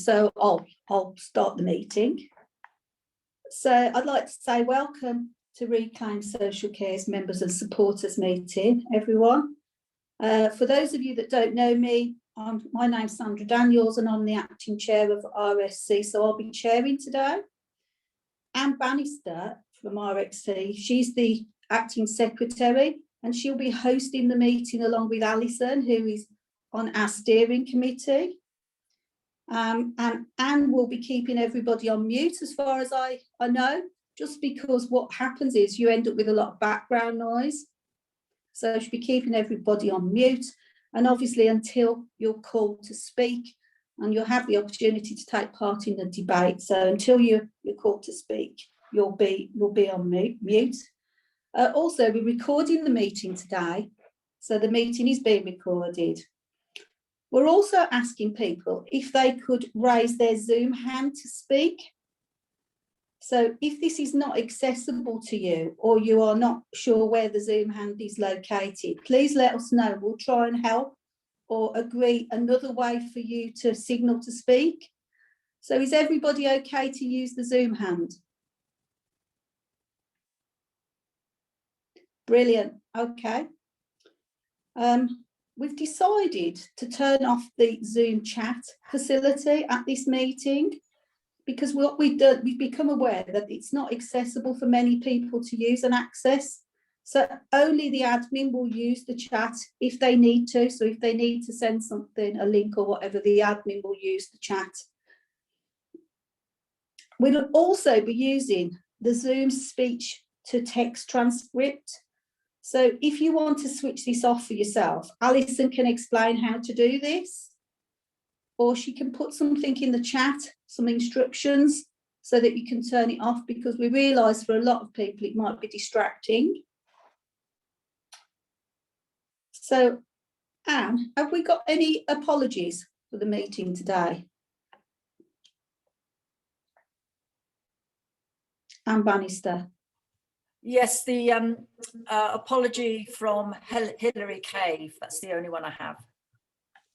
So I'll start the meeting. So I'd like to say welcome to Reclaim Social Care's members and supporters meeting, everyone. For those of you that don't know me, my name's Sandra Daniels and I'm the acting chair of RSC, so I'll be chairing today. Anne Bannister from RSC, she's the acting secretary and she'll be hosting the meeting along with Alison, who is on our steering committee. And Anne will be keeping everybody on mute as far as I know, just because what happens is you end up with a lot of background noise. So she'll be keeping everybody on mute, and obviously until you're called to speak, and you'll have the opportunity to take part in the debate. So until you're called to speak, you'll be on mute. Also, we're recording the meeting today, so the meeting is being recorded. We're also asking people if they could raise their Zoom hand to speak. So if this is not accessible to you or you are not sure where the Zoom hand is located, please let us know. We'll try and help or agree another way for you to signal to speak. So is everybody okay to use the Zoom hand? Brilliant, okay. We've decided to turn off the Zoom chat facility at this meeting because what we've done, we've become aware that it's not accessible for many people to use and access. So only the admin will use the chat if they need to. So if they need to send something, a link or whatever, the admin will use the chat. We'll also be using the Zoom speech to text transcript. So if you want to switch this off for yourself, Alison can explain how to do this, or she can put something in the chat, some instructions, so that you can turn it off, because we realise for a lot of people it might be distracting. So, Anne, have we got any apologies for the meeting today? Anne Bannister. Yes, the apology from Hilary Cave. That's the only one I have.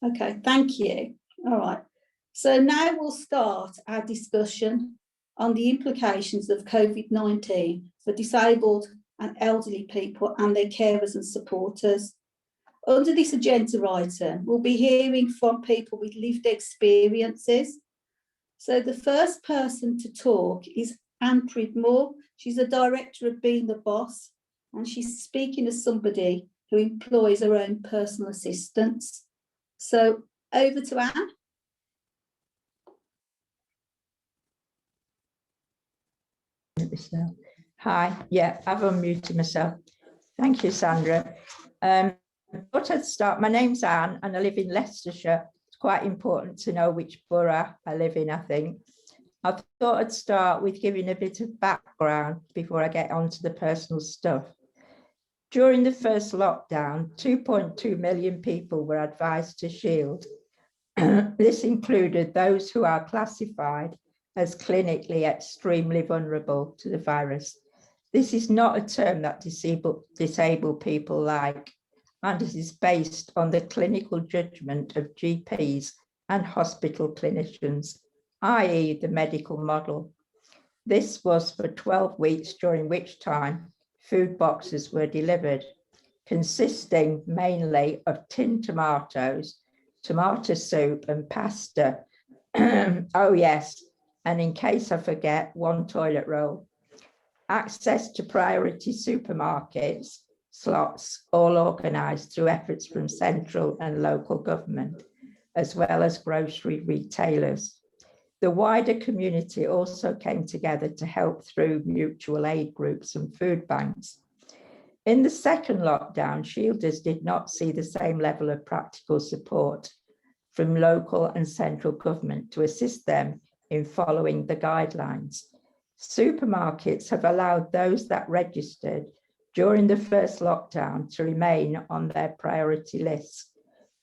Okay, thank you. All right. So now we'll start our discussion on the implications of COVID-19 for disabled and elderly people and their carers and supporters. Under this agenda item, we'll be hearing from people with lived experiences. So the first person to talk is Anne Pridmore. She's a director of Being the Boss, and she's speaking as somebody who employs her own personal assistants. So over to Anne. Hi, yeah, I've unmuted myself. Thank you, Sandra. I thought I'd start. My name's Anne and I live in Leicestershire. It's quite important to know which borough I live in, I think. I thought I'd start with giving a bit of background before I get onto the personal stuff. During the first lockdown, 2.2 million people were advised to shield. This included those who are classified as clinically extremely vulnerable to the virus. This is not a term that disabled people like, and it is based on the clinical judgment of GPs and hospital clinicians, i.e. the medical model. This was for 12 weeks, during which time food boxes were delivered, consisting mainly of tinned tomatoes, tomato soup and pasta. Oh yes, and in case I forget, one toilet roll. Access to priority supermarkets, slots, all organised through efforts from central and local government, as well as grocery retailers. The wider community also came together to help through mutual aid groups and food banks. In the second lockdown, shielders did not see the same level of practical support from local and central government to assist them in following the guidelines. Supermarkets have allowed those that registered during the first lockdown to remain on their priority lists,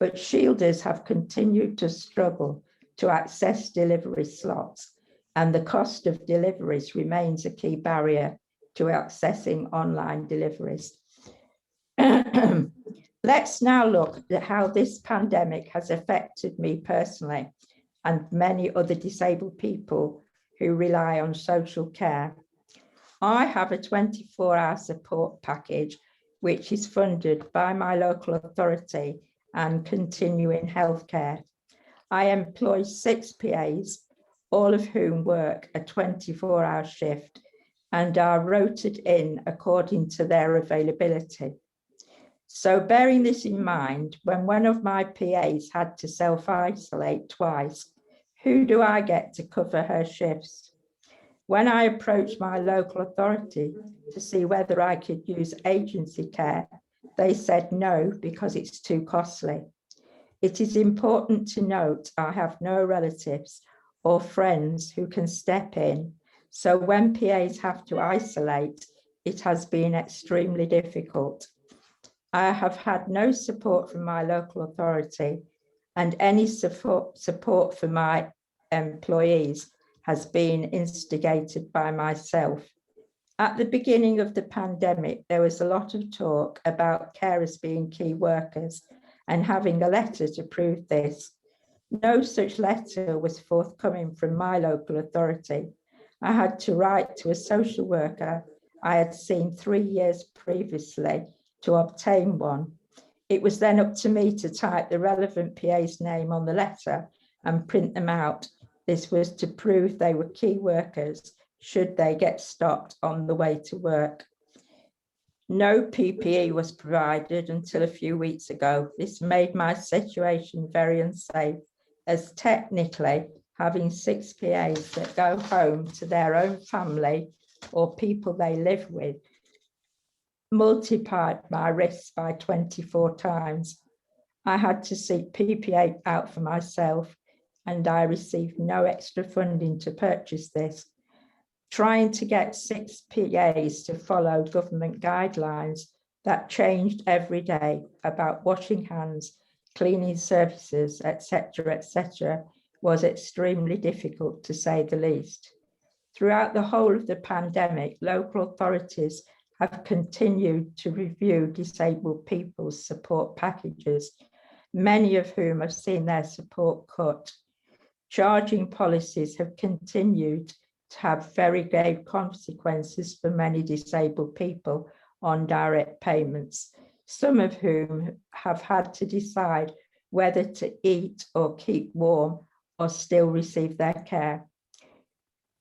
but shielders have continued to struggle to access delivery slots, and the cost of deliveries remains a key barrier to accessing online deliveries. Let's now look at how this pandemic has affected me personally and many other disabled people who rely on social care. I have a 24-hour support package, which is funded by my local authority and continuing healthcare. I employ 6 PAs, all of whom work a 24-hour shift and are rotated in according to their availability. So bearing this in mind, when one of my PAs had to self-isolate twice, who do I get to cover her shifts? When I approached my local authority to see whether I could use agency care, they said no, because it's too costly. It is important to note I have no relatives or friends who can step in, so when PAs have to isolate, it has been extremely difficult. I have had no support from my local authority, and any support for my employees has been instigated by myself. At the beginning of the pandemic, there was a lot of talk about carers being key workers and having a letter to prove this. No such letter was forthcoming from my local authority. I had to write to a social worker I had seen 3 years previously to obtain one. It was then up to me to type the relevant PA's name on the letter and print them out. This was to prove they were key workers should they get stopped on the way to work. No PPE was provided until a few weeks ago. This made my situation very unsafe, as technically having 6 PAs that go home to their own family or people they live with multiplied my risks by 24 times. I had to seek PPA out for myself, and I received no extra funding to purchase this. Trying to get 6 PAs to follow government guidelines that changed every day about washing hands, cleaning services, etc., was extremely difficult, to say the least. Throughout the whole of the pandemic, local authorities have continued to review disabled people's support packages, many of whom have seen their support cut. Charging policies have continued to have very grave consequences for many disabled people on direct payments, some of whom have had to decide whether to eat or keep warm or still receive their care.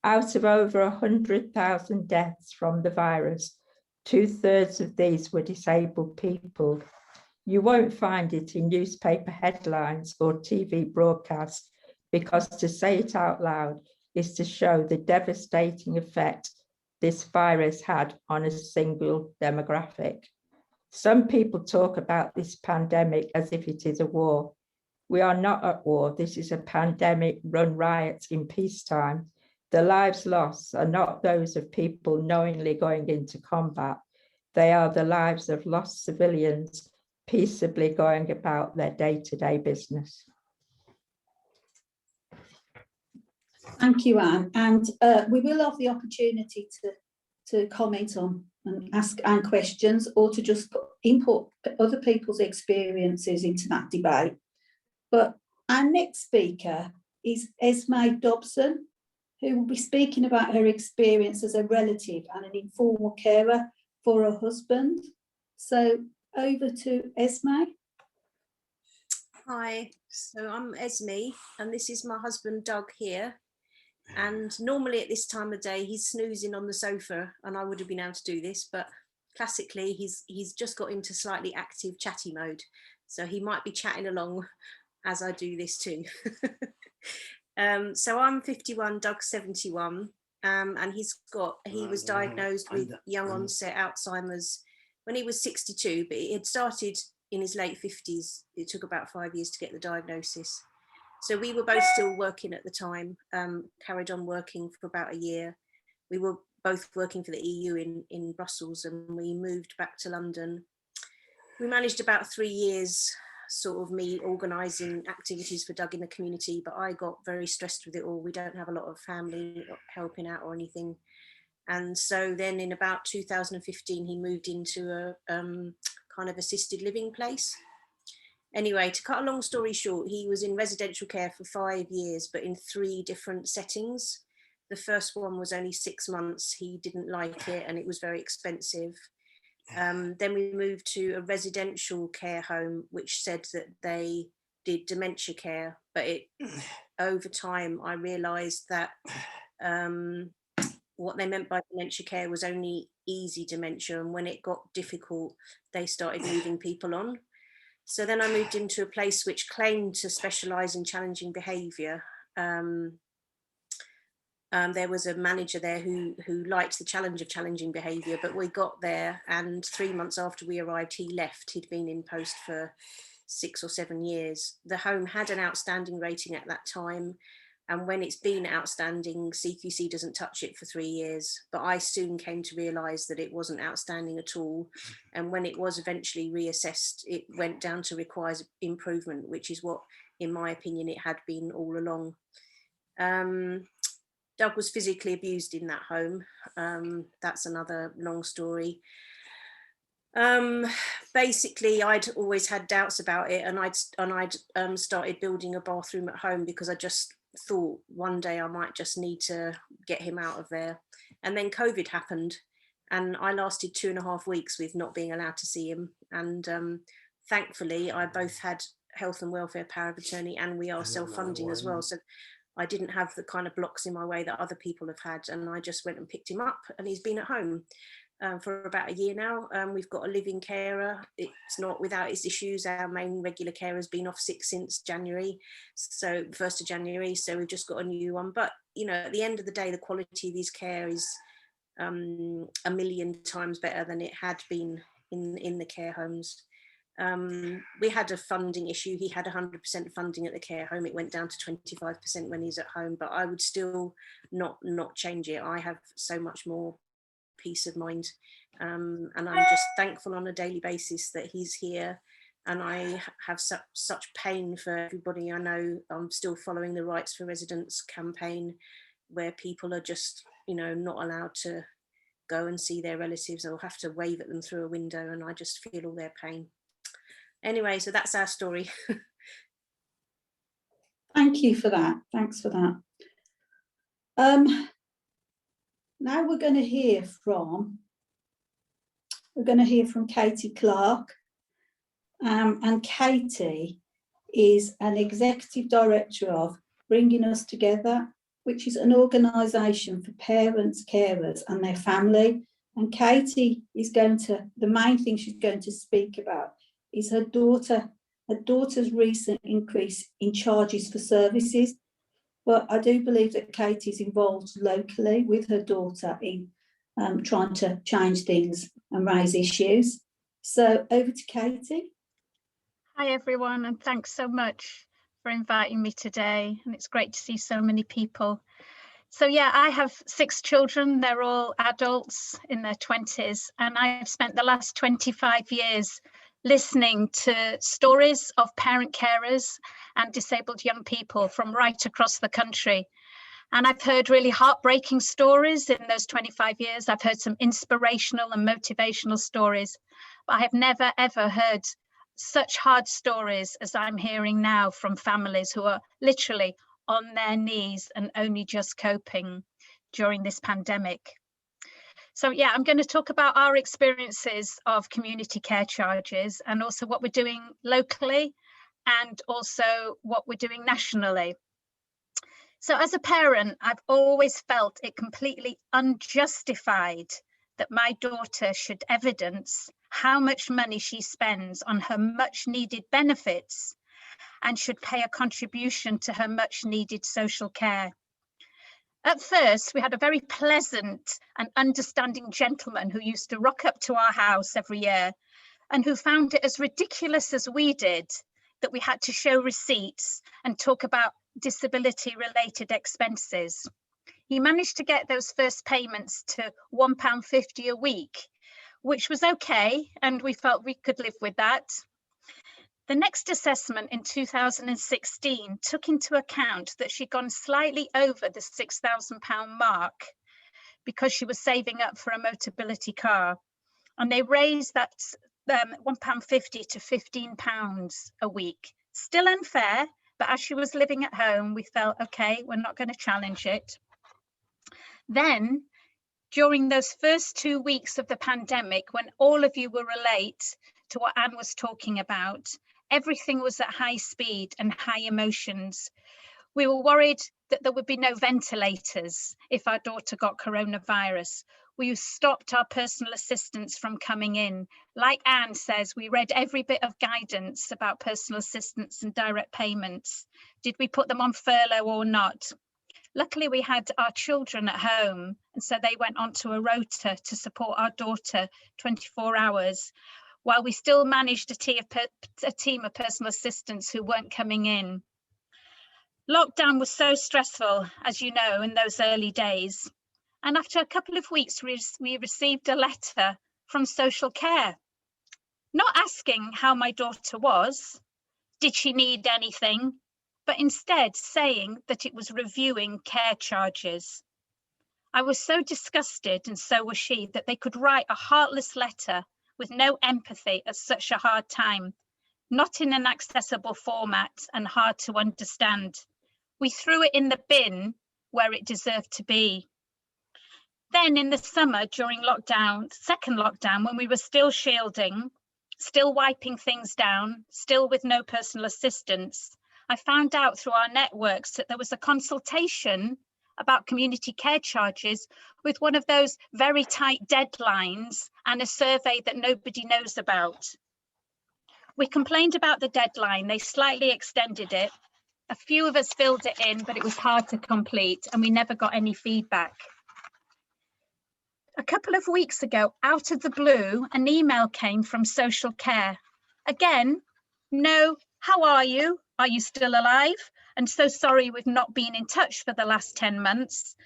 Out of over 100,000 deaths from the virus, 2/3 of these were disabled people. You won't find it in newspaper headlines or TV broadcasts, because to say it out loud is to show the devastating effect this virus had on a single demographic. Some people talk about this pandemic as if it is a war. We are not at war. This is a pandemic run riot in peacetime. The lives lost are not those of people knowingly going into combat. They are the lives of lost civilians peaceably going about their day-to-day business. Thank you, Anne. And we will have the opportunity to comment on and ask Anne questions, or to just input other people's experiences into that debate. But our next speaker is Esme Dobson, who will be speaking about her experience as a relative and an informal carer for her husband. So over to Esme. Hi, so I'm Esme, and this is my husband Doug here. And normally at this time of day he's snoozing on the sofa, and I would have been able to do this, but classically he's just got into slightly active chatty mode, so he might be chatting along as I do this too. So I'm 51, Doug's 71, and he was diagnosed with young onset Alzheimer's when he was 62, but it had started in his late 50s. It took about 5 years to get the diagnosis. So we were both still working at the time, carried on working for about a year. We were both working for the EU in Brussels, and we moved back to London. We managed about 3 years, sort of me organising activities for Doug in the community, but I got very stressed with it all. We don't have a lot of family helping out or anything. And so then in about 2015, he moved into a kind of assisted living place. Anyway, to cut a long story short, he was in residential care for 5 years, but in 3 different settings. The first one was only 6 months. He didn't like it and it was very expensive. Then we moved to a residential care home, which said that they did dementia care, but over time I realised that what they meant by dementia care was only easy dementia, and when it got difficult, they started moving people on. So then I moved into a place which claimed to specialise in challenging behaviour. There was a manager there who liked the challenge of challenging behaviour, but we got there and 3 months after we arrived, he left. He'd been in post for 6 or 7 years. The home had an outstanding rating at that time, and when it's been outstanding, CQC doesn't touch it for 3 years. But I soon came to realise that it wasn't outstanding at all, and when it was eventually reassessed, it went down to requires improvement, which is what, in my opinion, it had been all along. Doug was physically abused in that home. That's another long story. Basically, I'd always had doubts about it, and I'd started building a bathroom at home because I just thought one day I might just need to get him out of there. And then COVID happened, and I lasted 2.5 weeks with not being allowed to see him. And thankfully, I both had health and welfare power of attorney, and we are self-funding as well. So I didn't have the kind of blocks in my way that other people have had, and I just went and picked him up, and he's been at home for about a year now. We've got a living carer. It's not without its issues. Our main regular carer has been off sick since January, so 1st of January, so we've just got a new one. But you know, at the end of the day, the quality of his care is a million times better than it had been in the care homes. We had a funding issue. He had 100% funding at the care home. It went down to 25% when he's at home, but I would still not change it. I have so much more peace of mind, and I'm just thankful on a daily basis that he's here. And I have such pain for everybody. I know I'm still following the Rights for Residents campaign, where people are just, you know, not allowed to go and see their relatives or have to wave at them through a window, and I just feel all their pain. Anyway, so that's our story. Thank you for that. Thanks for that. Now we're going to hear from Katie Clark, and Katie is an executive director of Bringing Us Together, which is an organisation for parents, carers and their family. And Katie is the main thing she's going to speak about is her daughter's recent increase in charges for services. But I do believe that Katie's involved locally with her daughter in trying to change things and raise issues. So over to Katie. Hi everyone, and thanks so much for inviting me today. And it's great to see so many people. So yeah, I have 6 children. They're all adults in their 20s, and I've spent the last 25 years listening to stories of parent carers and disabled young people from right across the country. And I've heard really heartbreaking stories in those 25 years. I've heard some inspirational and motivational stories, but I have never ever heard such hard stories as I'm hearing now from families who are literally on their knees and only just coping during this pandemic. So yeah, I'm going to talk about our experiences of community care charges, and also what we're doing locally and also what we're doing nationally. So as a parent, I've always felt it completely unjustified that my daughter should evidence how much money she spends on her much needed benefits and should pay a contribution to her much needed social care. At first, we had a very pleasant and understanding gentleman who used to rock up to our house every year and who found it as ridiculous as we did that we had to show receipts and talk about disability-related expenses. He managed to get those first payments to £1.50 a week, which was okay, and we felt we could live with that. The next assessment in 2016 took into account that she'd gone slightly over the £6,000 mark because she was saving up for a Motability car. And they raised that £1.50 to £15 a week. Still unfair, but as she was living at home, we felt, okay, we're not going to challenge it. Then, during those first 2 weeks of the pandemic, when all of you will relate to what Anne was talking about, everything was at high speed and high emotions. We were worried that there would be no ventilators if our daughter got coronavirus. We stopped our personal assistants from coming in. Like Anne says, we read every bit of guidance about personal assistance and direct payments. Did we put them on furlough or not? Luckily, we had our children at home, and so they went onto a rota to support our daughter 24 hours, while we still managed a team of personal assistants who weren't coming in. Lockdown was so stressful, as you know, in those early days. And after a couple of weeks, we received a letter from social care, not asking how my daughter was, did she need anything, but instead saying that it was reviewing care charges. I was so disgusted, and so was she, that they could write a heartless letter with no empathy at such a hard time, not in an accessible format and hard to understand. We threw it in the bin where it deserved to be. Then in the summer during lockdown, second lockdown, when we were still shielding, still wiping things down, still with no personal assistance, I found out through our networks that there was a consultation about community care charges with one of those very tight deadlines and a survey that nobody knows about. We complained about the deadline. They slightly extended it. A few of us filled it in, but it was hard to complete and we never got any feedback. A couple of weeks ago, out of the blue, an email came from social care. Again, no, how are you? Are you still alive? And so sorry we've not been in touch for the last 10 months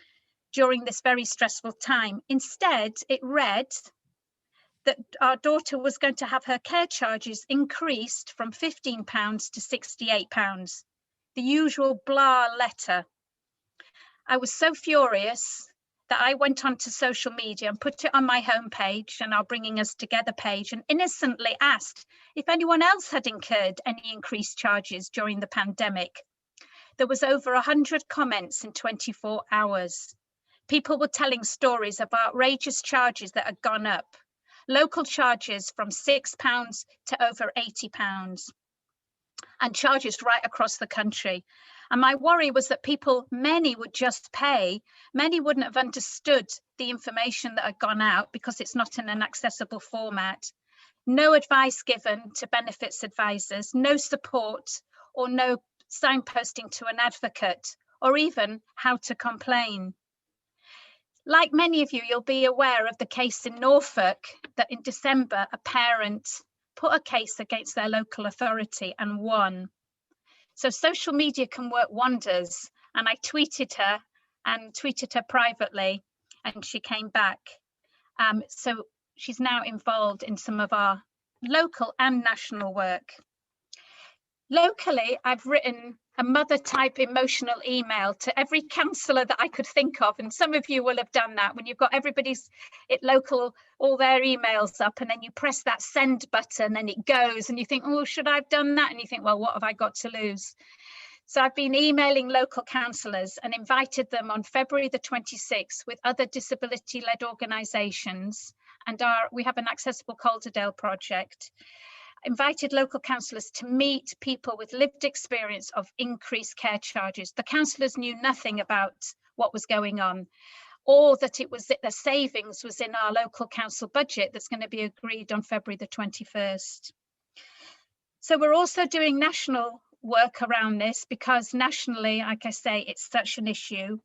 during this very stressful time. Instead, it read that our daughter was going to have her care charges increased from £15 to £68. The usual blah letter. I was so furious that I went onto social media and put it on my homepage and our Bringing Us Together page and innocently asked if anyone else had incurred any increased charges during the pandemic. There was over 100 comments in 24 hours. People were telling stories of outrageous charges that had gone up. Local charges from £6 to over £80 and charges right across the country. And my worry was that many would just pay, many wouldn't have understood the information that had gone out because it's not in an accessible format. No advice given to benefits advisors, no support or no signposting to an advocate or even how to complain. Like many of you, you'll be aware of the case in Norfolk that in December, a parent put a case against their local authority and won. So social media can work wonders. And I tweeted her privately and she came back. So she's now involved in some of our local and national work. Locally, I've written a mother type emotional email to every councillor that I could think of. And some of you will have done that when you've got everybody's local, all their emails up and then you press that send button and it goes and you think, oh, should I have done that? And you think, well, what have I got to lose? So I've been emailing local councillors and invited them on February the 26th with other disability-led organisations. And we have an Accessible Calderdale project. Invited local councillors to meet people with lived experience of increased care charges. The councillors knew nothing about what was going on, or that the savings was in our local council budget that's going to be agreed on February the 21st. So we're also doing national work around this because nationally, like I say, it's such an issue.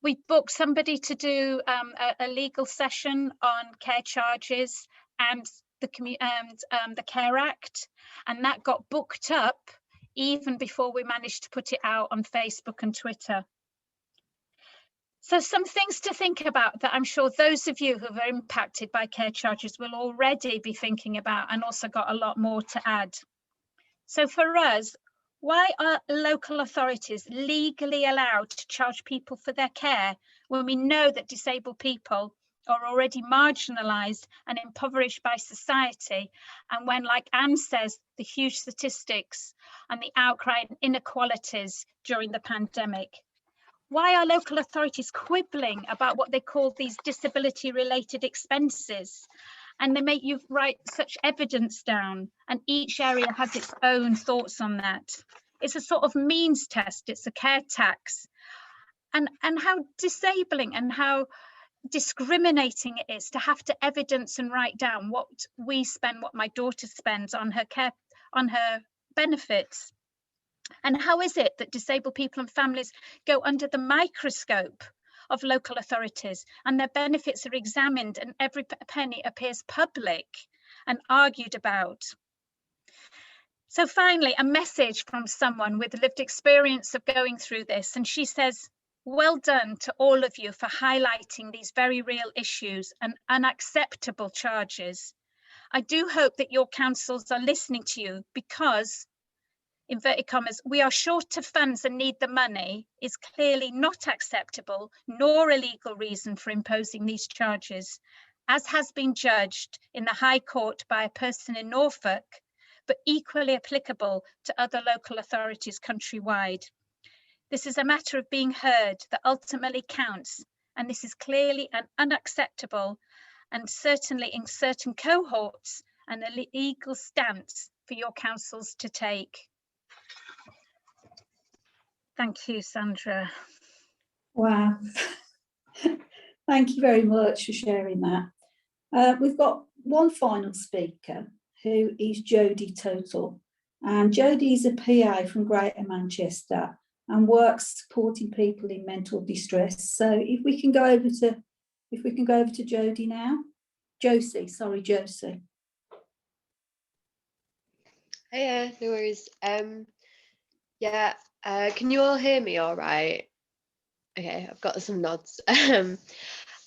We booked somebody to do a legal session on care charges and the Care Act, and that got booked up even before we managed to put it out on Facebook and Twitter. So some things to think about that I'm sure those of you who are impacted by care charges will already be thinking about and also got a lot more to add. So for us, why are local authorities legally allowed to charge people for their care when we know that disabled people are already marginalised and impoverished by society, and when, like Anne says, the huge statistics and the outcry and inequalities during the pandemic. Why are local authorities quibbling about what they call these disability-related expenses? And they make you write such evidence down, and each area has its own thoughts on that. It's a sort of means test, it's a care tax. And how disabling and how discriminating it is to have to evidence and write down what we spend, what my daughter spends on her care, on her benefits. And how is it that disabled people and families go under the microscope of local authorities and their benefits are examined and every penny appears public and argued about? So finally, a message from someone with lived experience of going through this. And she says, well done to all of you for highlighting these very real issues and unacceptable charges. I do hope that your councils are listening to you because, inverted commas, we are short of funds and need the money is clearly not acceptable nor a legal reason for imposing these charges, as has been judged in the High Court by a person in Norfolk, but equally applicable to other local authorities countrywide. This is a matter of being heard that ultimately counts, and this is clearly an unacceptable and certainly in certain cohorts an illegal stance for your councils to take. Thank you, Sandra. Wow. Thank you very much for sharing that. We've got one final speaker, who is Jodie Total. And Jodie is a PA from Greater Manchester and works supporting people in mental distress. So if we can go over to Jodie now. Josie. Hiya, no worries. Yeah, can you all hear me all right? Okay, I've got some nods. Yeah,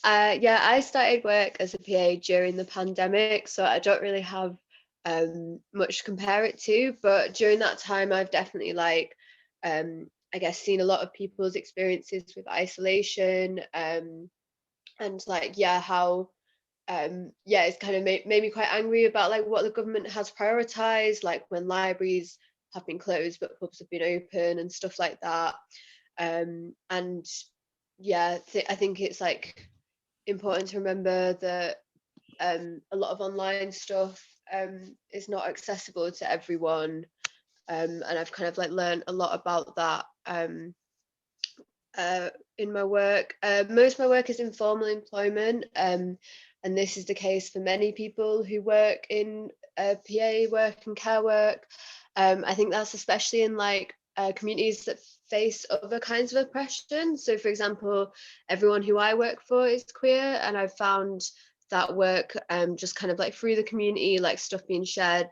I started work as a PA during the pandemic, so I don't really have much to compare it to, but during that time I've definitely I guess seen a lot of people's experiences with isolation, and how it's kind of made me quite angry about what the government has prioritized, when libraries have been closed but pubs have been open and stuff like that. And yeah, I think it's important to remember that a lot of online stuff is not accessible to everyone, and I've kind of learned a lot about that in my work. Most of my work is informal employment, and this is the case for many people who work in PA work and care work. I think that's especially in communities that face other kinds of oppression. So for example, everyone who I work for is queer, and I've found that work just kind of through the community, stuff being shared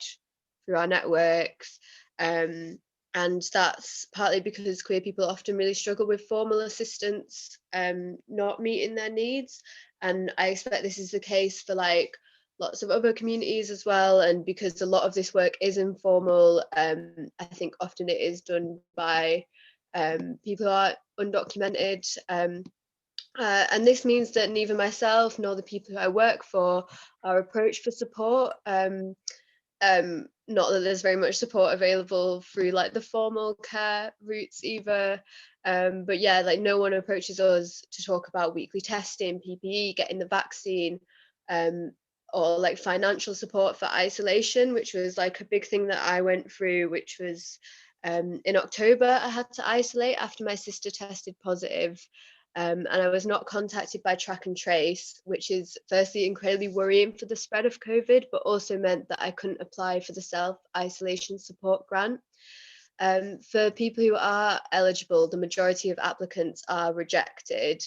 through our networks, and that's partly because queer people often really struggle with formal assistance not meeting their needs, and I expect this is the case for lots of other communities as well. And because a lot of this work is informal, I think often it is done by people who are undocumented, and this means that neither myself nor the people who I work for are approached for support. Not that there's very much support available through the formal care routes either, but yeah, no one approaches us to talk about weekly testing, PPE, getting the vaccine, or financial support for isolation, which was a big thing that I went through, which was in October I had to isolate after my sister tested positive. And I was not contacted by Track and Trace, which is firstly incredibly worrying for the spread of COVID, but also meant that I couldn't apply for the self-isolation support grant. For people who are eligible, the majority of applicants are rejected.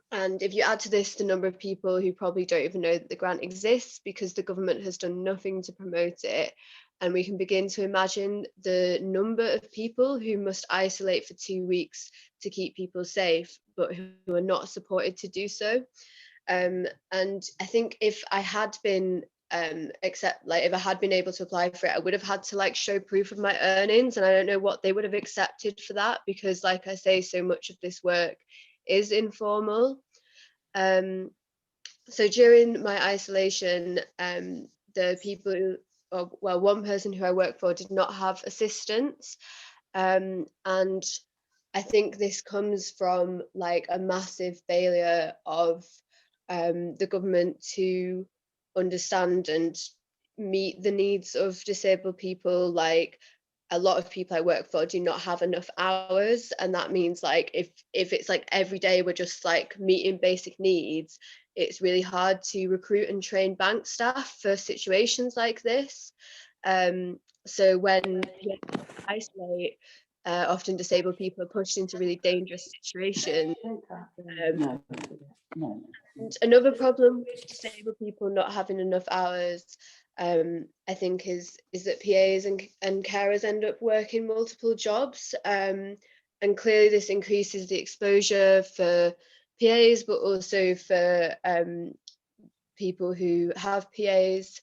And if you add to this the number of people who probably don't even know that the grant exists because the government has done nothing to promote it, and we can begin to imagine the number of people who must isolate for 2 weeks to keep people safe, but who are not supported to do so. And I think if I had been if I had been able to apply for it, I would have had to show proof of my earnings, and I don't know what they would have accepted for that, because I say, so much of this work is informal. So during my isolation, the people who, well, one person who I work for did not have assistance. And I think this comes from like a massive failure of the government to understand and meet the needs of disabled people. Like, a lot of people I work for do not have enough hours, and that means like if it's like every day we're just like meeting basic needs, it's really hard to recruit and train bank staff for situations like this. So when people isolate, often disabled people are pushed into really dangerous situations. And another problem with disabled people not having enough hours, I think, is that PAs and carers end up working multiple jobs. And clearly this increases the exposure for PAs, but also for people who have PAs.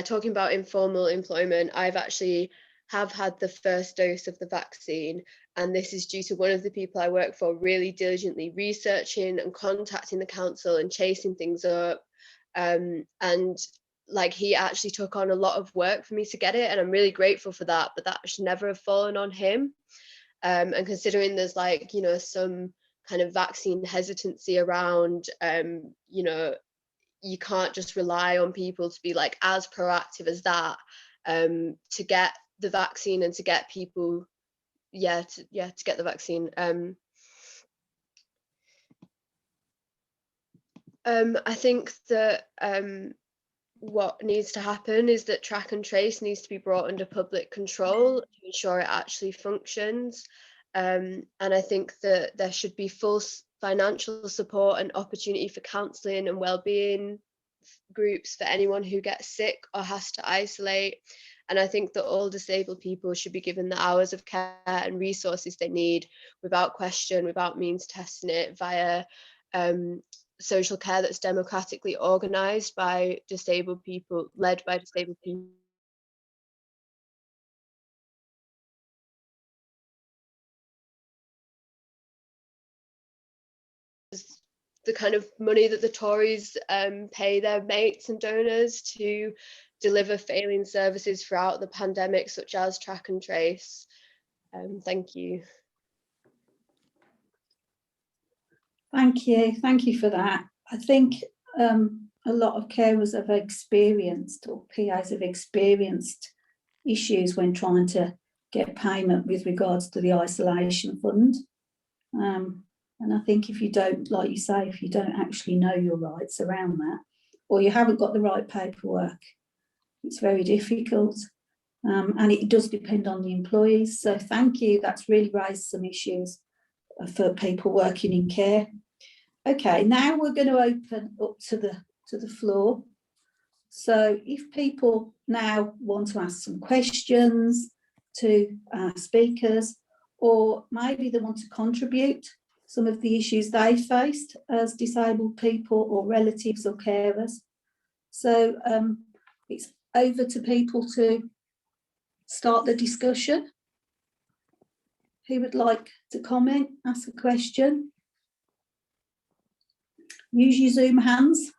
Talking about informal employment, I've actually have had the first dose of the vaccine, and this is due to one of the people I work for really diligently researching and contacting the council and chasing things up, and like he actually took on a lot of work for me to get it, and I'm really grateful for that, but that should never have fallen on him. And considering there's like, you know, some kind of vaccine hesitancy around, you know, you can't just rely on people to be like as proactive as that, to get the vaccine and to get people to get the vaccine. I think that what needs to happen is that track and trace needs to be brought under public control to ensure it actually functions, and I think that there should be full financial support and opportunity for counselling and wellbeing groups for anyone who gets sick or has to isolate. And I think that all disabled people should be given the hours of care and resources they need without question, without means testing it, via social care that's democratically organised by disabled people, led by disabled people. The kind of money that the Tories pay their mates and donors to deliver failing services throughout the pandemic, such as track and trace. Thank you. Thank you for that. I think a lot of carers have experienced, or PAs have experienced, issues when trying to get payment with regards to the isolation fund. And I think if you don't, like you say, if you don't actually know your rights around that, or you haven't got the right paperwork, it's very difficult. And it does depend on the employees. So thank you, that's really raised some issues for people working in care. Okay, now we're going to open up to the floor. So if people now want to ask some questions to our speakers, or maybe they want to contribute some of the issues they faced as disabled people or relatives or carers. So it's over to people to start the discussion. Who would like to comment, ask a question? Use your Zoom hands.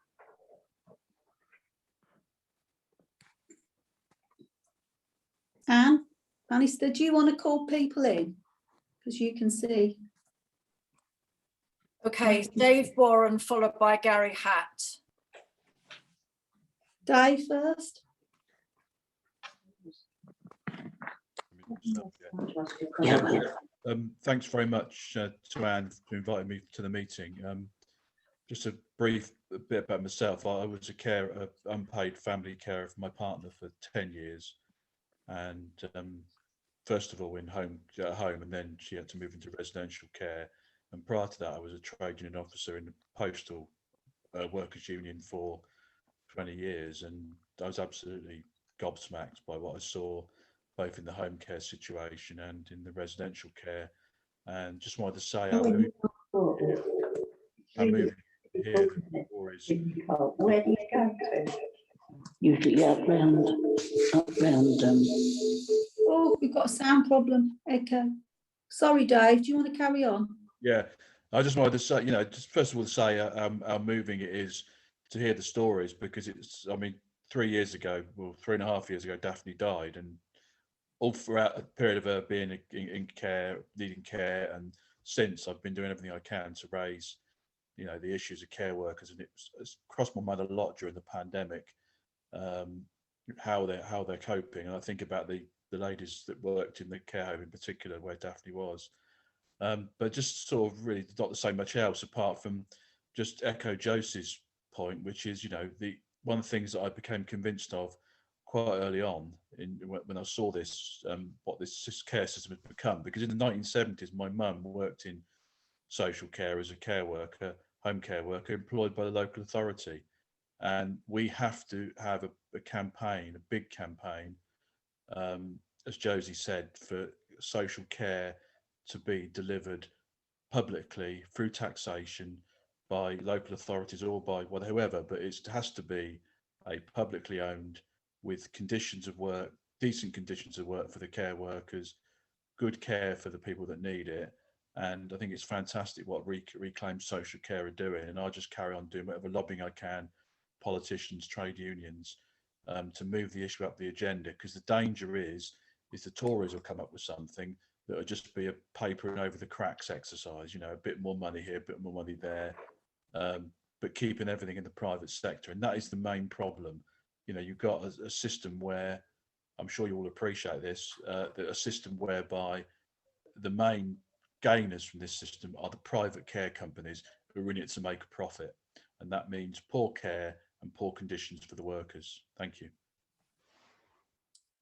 Anne, Bannister, do you want to call people in? Because you can see. Okay, Dave Warren, followed by Gary Hatt. Dave first. Thanks very much to Anne for inviting me to the meeting. Just a brief bit about myself. I was a unpaid family carer for my partner for 10 years, and first of all at home, and then she had to move into residential care. And prior to that, I was a trade union officer in the postal workers union for 20 years, and I was absolutely gobsmacked by what I saw, both in the home care situation and in the residential care. And just wanted to say, I moved here. Where do you go to? Usually up round. Oh, we've got a sound problem, echo. Sorry, Dave, do you want to carry on? Yeah, I just wanted to say, just first of all, to say how moving it is to hear the stories, because I mean, 3 years ago, well, 3.5 years ago, Daphne died, and all throughout a period of her being in care, needing care, and since, I've been doing everything I can to raise, the issues of care workers, and it's crossed my mind a lot during the pandemic, how they're coping, and I think about the ladies that worked in the care home in particular, where Daphne was. But just sort of really not to say much else apart from just echo Josie's point, which is, the one of the things that I became convinced of quite early on when I saw this, what this care system had become, because in the 1970s, my mum worked in social care as a care worker, home care worker, employed by the local authority. And we have to have a campaign, a big campaign, as Josie said, for social care to be delivered publicly through taxation by local authorities or by whoever, but it has to be a publicly owned, with conditions of work, decent conditions of work for the care workers, good care for the people that need it. And I think it's fantastic what Reclaim Social Care are doing, and I'll just carry on doing whatever lobbying I can, politicians, trade unions, to move the issue up the agenda, because the danger is the Tories will come up with something that will just be a papering over the cracks exercise, a bit more money here, a bit more money there, but keeping everything in the private sector. And that is the main problem. You've got a system where, I'm sure you all appreciate this, a system whereby the main gainers from this system are the private care companies who are in it to make a profit. And that means poor care and poor conditions for the workers. Thank you.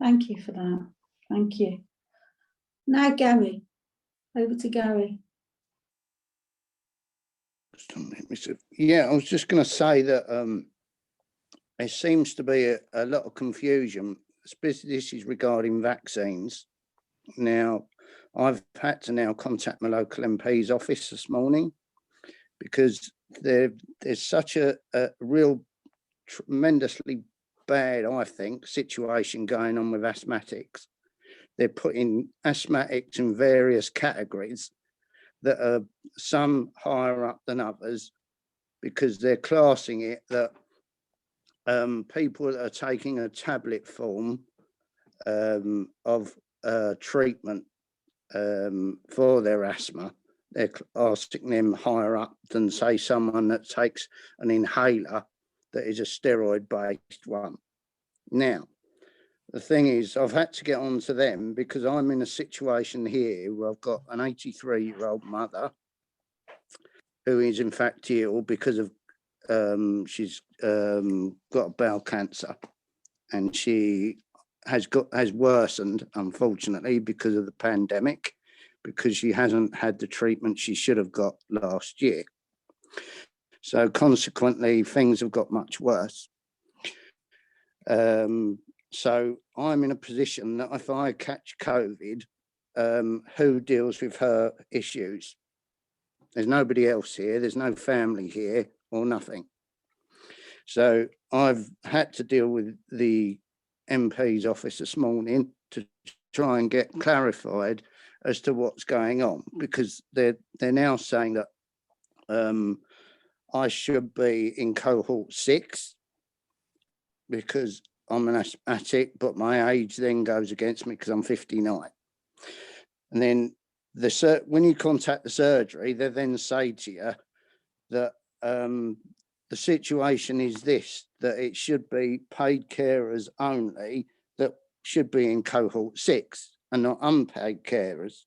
Thank you for that. Thank you. Now, Gary, over to Gary. Yeah, I was just going to say that there seems to be a lot of confusion, especially this is regarding vaccines. Now, I've had to now contact my local MP's office this morning, because there's such a real tremendously bad, I think, situation going on with asthmatics. They're putting asthmatics in various categories that are some higher up than others, because they're classing it that people that are taking a tablet form of treatment for their asthma, they're asking them higher up than, say, someone that takes an inhaler that is a steroid-based one. Now, the thing is, I've had to get on to them because I'm in a situation here where I've got an 83-year-old mother who is in fact ill because of she's got bowel cancer, and she has worsened, unfortunately, because of the pandemic, because she hasn't had the treatment she should have got last year. So consequently, things have got much worse. So I'm in a position that if I catch COVID, who deals with her issues? There's nobody else here. There's no family here or nothing. So I've had to deal with the MP's office this morning to try and get clarified as to what's going on, because they're now saying that I should be in cohort 6 because I'm an asthmatic, but my age then goes against me because I'm 59. And then when you contact the surgery, they then say to you that the situation is this, that it should be paid carers only that should be in cohort 6 and not unpaid carers.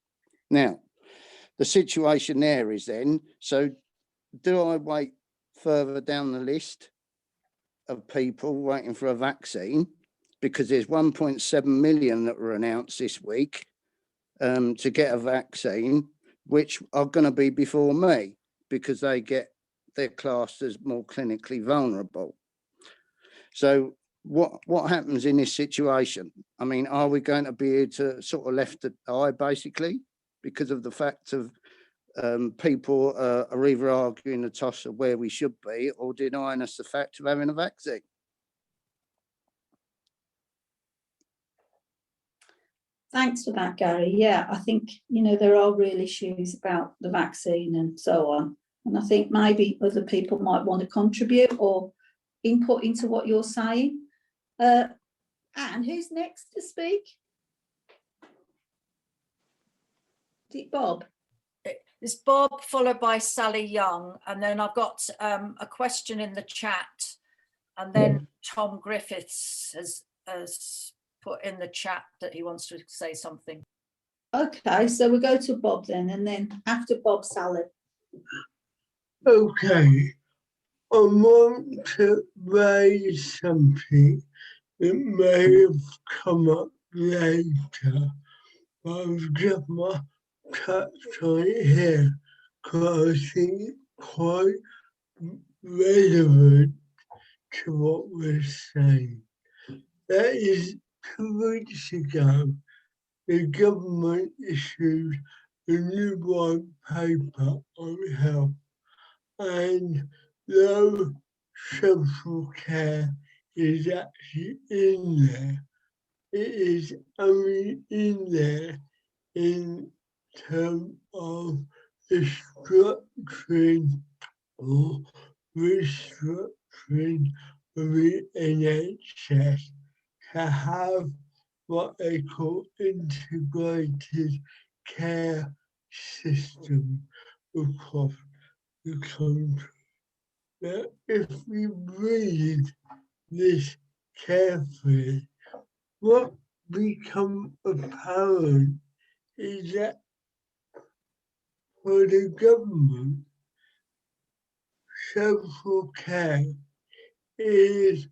Now, the situation there is then, so do I wait further down the list of people waiting for a vaccine, because there's 1.7 million that were announced this week to get a vaccine, which are going to be before me because they're classed as more clinically vulnerable. So what happens in this situation? I mean, are we going to be able to sort of left to die basically because of the fact of people are either arguing the toss of where we should be or denying us the fact of having a vaccine? Thanks for that, Gary. Yeah, I think, you know, there are real issues about the vaccine and so on. And I think maybe other people might want to contribute or input into what you're saying. Anne, who's next to speak? Is it Bob? It's Bob, followed by Sally Young, and then I've got a question in the chat, and then Tom Griffiths has put in the chat that he wants to say something. Okay, so we'll go to Bob then, and then after Bob, Sally. Okay, I want to raise something that may have come up later, but I've just my touch on it here because I think it's quite relevant to what we're saying. That is, 2 weeks ago, the government issued a new white paper on health, and though social care is actually in there, it is only in there in terms of the structuring or restructuring of the NHS to have what they call integrated care system across the country. Now, if we read this carefully, what becomes apparent is that for the government, social care is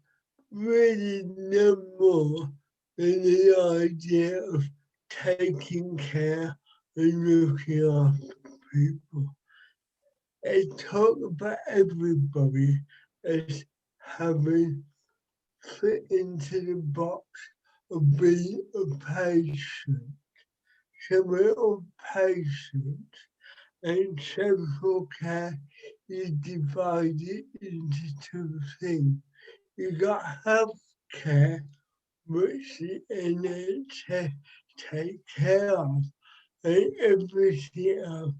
really no more than the idea of taking care and looking after people. They talk about everybody as having fit into the box of being a patient. So we're all patients, and social care is divided into 2 things. You got health care, which the NHS take care of, and everything else,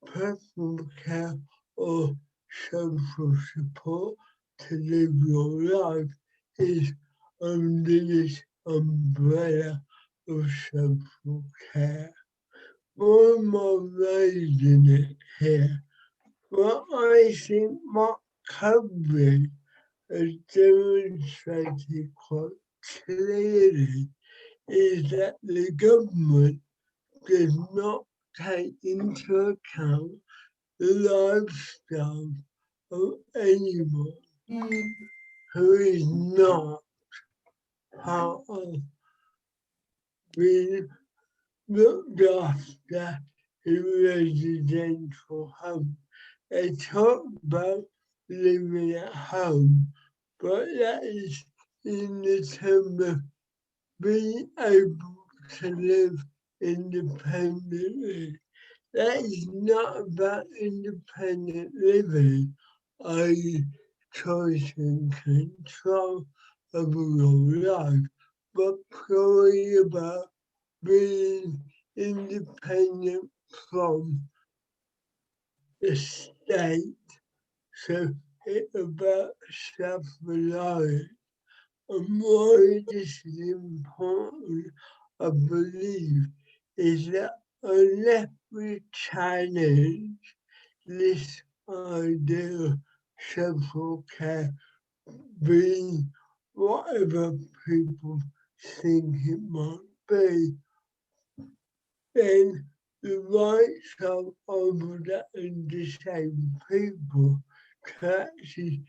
personal care or social support to live your life, is under this umbrella of social care. Why am I raising it here? Well, I think what COVID has demonstrated quite clearly is that the government does not take into account the lifestyle of anyone who is not part of being looked after in residential home. They talk about living at home, but that is in the term of being able to live independently. That is not about independent living, i.e. choice and control over your life, but purely about being independent from the state. So it's about self-reliance. And why this is important, I believe, is that unless we challenge this idea of social care being whatever people think it might be, then the rights of older and disabled people to actually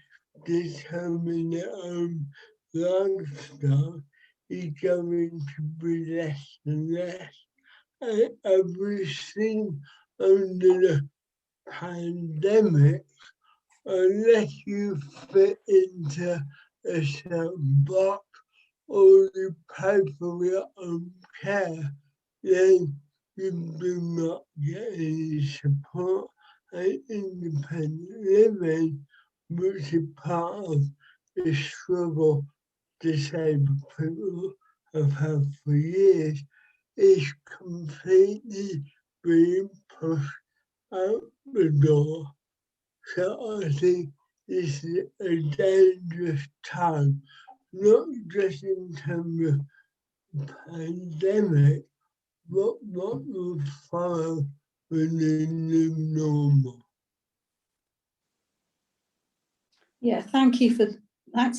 determine their own lifestyle is going to be less and less. And we've seen under the pandemic, unless you fit into a certain box or you pay for your own care, then you do not get any support and independent living, which is part of the struggle disabled people have had for years, is completely being pushed out the door. So I think this is a dangerous time, not just in terms of pandemic, but what will follow with the new normal. Yeah, thanks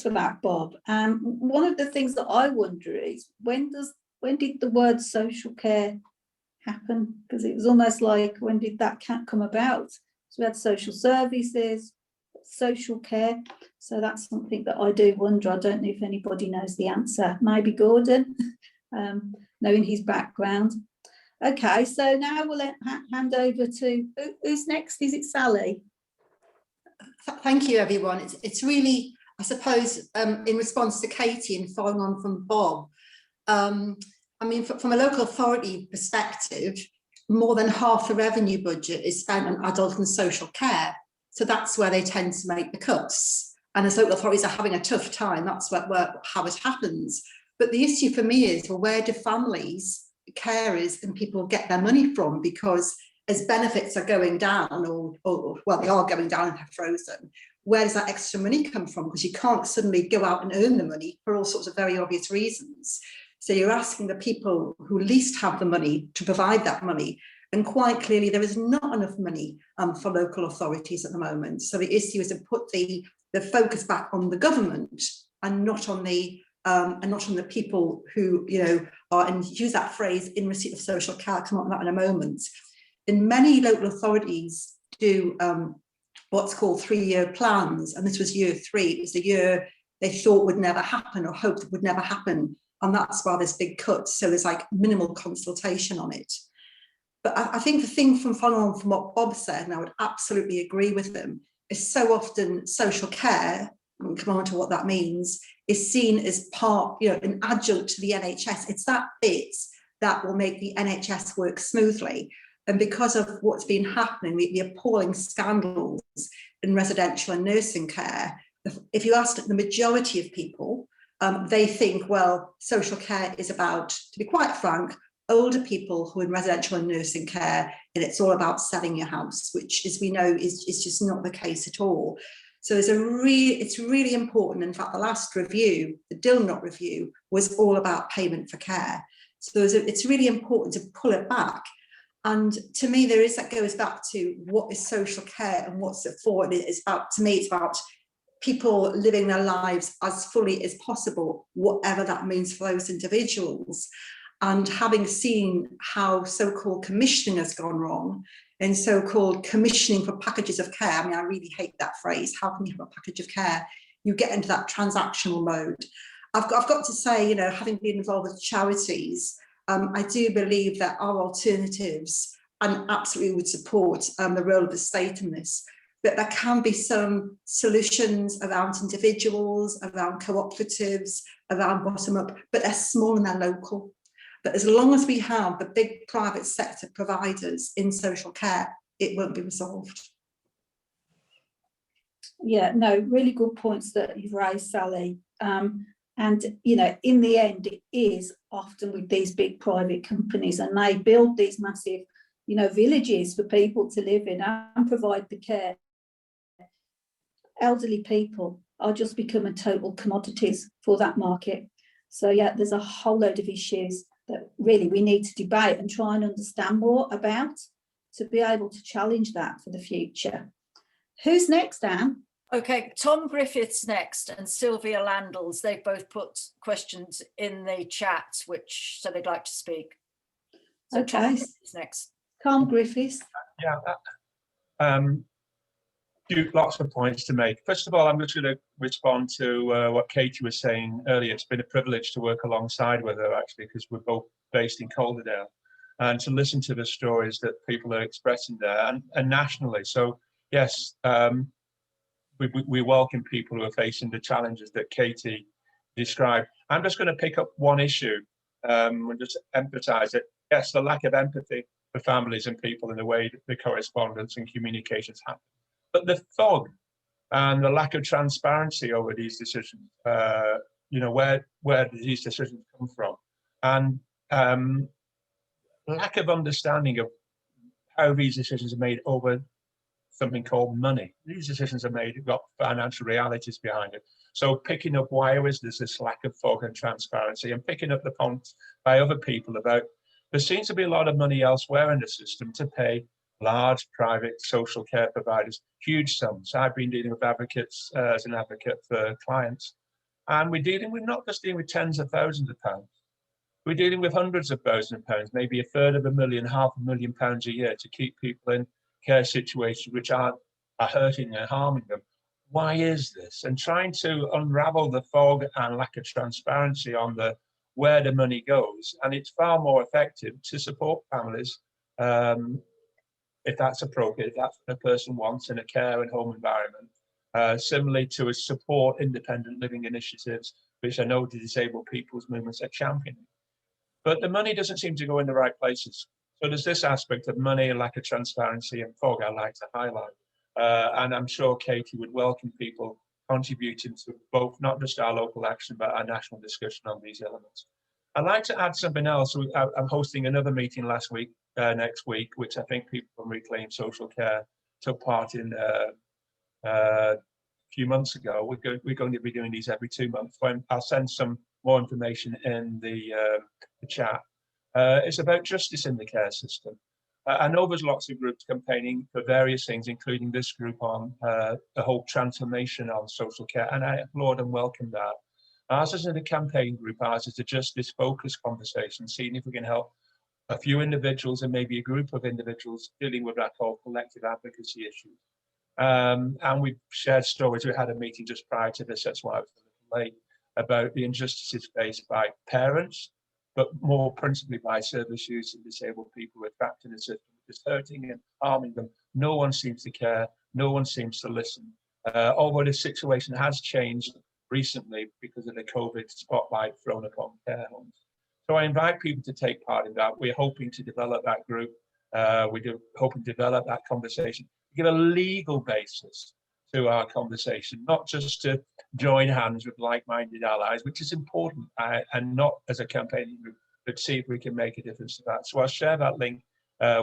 for that, Bob. One of the things that I wonder is when did the word social care happen? Because it was almost like, when did that come about? So we had social services, social care. So that's something that I do wonder. I don't know if anybody knows the answer. Maybe Gordon, knowing his background. Okay, so now we'll hand over to, who's next? Is it Sally? Thank you, everyone. It's really, I suppose, in response to Katie and following on from Bob, I mean, from a local authority perspective, more than half the revenue budget is spent on adult and social care. So that's where they tend to make the cuts. And as local authorities are having a tough time, that's how it happens. But the issue for me is, well, where do families, carers and people get their money from? Because as benefits are going down, or well, they are going down and have frozen, where does that extra money come from? Because you can't suddenly go out and earn the money for all sorts of very obvious reasons. So you're asking the people who least have the money to provide that money. And quite clearly, there is not enough money for local authorities at the moment. So the issue is to put the focus back on the government and not on the people who, you know, are, and use that phrase, in receipt of social care. I'll come on to that in a moment. And many local authorities do what's called 3-year plans, and this was year 3. It was the year they thought would never happen or hoped would never happen, and that's why there's big cuts. So there's like minimal consultation on it. But I think the thing from following on from what Bob said, and I would absolutely agree with them, is so often social care, and come on to what that means, is seen as part, you know, an adjunct to the NHS. It's that bit that will make the NHS work smoothly. And because of what's been happening, the appalling scandals in residential and nursing care, if you ask the majority of people, they think, well, social care is about, to be quite frank, older people who are in residential and nursing care, and it's all about selling your house, which, as we know, is just not the case at all. So it's really important. In fact, the last review, the Dilnot review, was all about payment for care. So it's really important to pull it back. And to me, that goes back to what is social care and what's it for. And it's about, to me, it's about people living their lives as fully as possible, whatever that means for those individuals. And having seen how so-called commissioning has gone wrong, and so-called commissioning for packages of care, I mean, I really hate that phrase. How can you have a package of care? You get into that transactional mode. I've got to say, you know, having been involved with charities, I do believe there are alternatives, and absolutely would support the role of the state in this. But there can be some solutions around individuals, around cooperatives, around bottom up, but they're small and they're local. But as long as we have the big private sector providers in social care, it won't be resolved. Yeah, no, really good points that you've raised, Sally. And, you know, in the end, it is often with these big private companies, and they build these massive, you know, villages for people to live in and provide the care. Elderly people are just becoming total commodities for that market. So, yeah, there's a whole load of issues that really we need to debate and try and understand more about to be able to challenge that for the future. Who's next, Anne? Okay, Tom Griffiths next, and Sylvia Landels. They've both put questions in the chat, which so they'd like to speak. So Okay. Tom Griffiths next. Tom Griffiths. Yeah, lots of points to make. First of all, I'm just going to respond to what Katie was saying earlier. It's been a privilege to work alongside with her, actually, because we're both based in Calderdale, and to listen to the stories that people are expressing there and nationally. So yes, we welcome people who are facing the challenges that Katie described. I'm just going to pick up one issue and just emphasize it. Yes, the lack of empathy for families and people in the way that the correspondence and communications happen. But the fog and the lack of transparency over these decisions, you know, where these decisions come from. And lack of understanding of how these decisions are made over something called money. These decisions are made, got financial realities behind it. So picking up why there's this lack of fog and transparency, and picking up the points by other people about there seems to be a lot of money elsewhere in the system to pay large private social care providers huge sums. I've been dealing with advocates as an advocate for clients, and we're not just dealing with tens of thousands of pounds. We're dealing with hundreds of thousands of pounds, maybe £250,000, £500,000 a year to keep people in care situations which are hurting and harming them. Why is this? And trying to unravel the fog and lack of transparency on where the money goes. And it's far more effective to support families if that's appropriate, if that's what a person wants in a care and home environment. Similarly to support independent living initiatives, which I know the disabled people's movements are championing. But the money doesn't seem to go in the right places. So there's this aspect of money and lack of transparency and fog I'd like to highlight. And I'm sure Katie would welcome people contributing to both, not just our local action, but our national discussion on these elements. I'd like to add something else. I'm hosting another meeting next week, which I think people from Reclaim Social Care took part in a few months ago. We're going to be doing these every 2 months. I'll send some more information in the chat. It's about justice in the care system. I know there's lots of groups campaigning for various things, including this group on the whole transformation on social care, and I applaud and welcome that. Ours isn't a campaign group, ours is a justice focused conversation, seeing if we can help a few individuals and maybe a group of individuals dealing with that whole collective advocacy issue. And we've shared stories. We had a meeting just prior to this, that's why I was a little late, about the injustices faced by parents, but more principally by service users and disabled people who are trapped in a system which is hurting and harming them. No one seems to care, no one seems to listen. Although the situation has changed recently because of the COVID spotlight thrown upon care homes. So I invite people to take part in that. We're hoping to develop that group. We're hoping to develop that conversation, give a legal basis to our conversation, not just to join hands with like-minded allies, which is important, and not as a campaigning group, but see if we can make a difference to that. So I'll share that link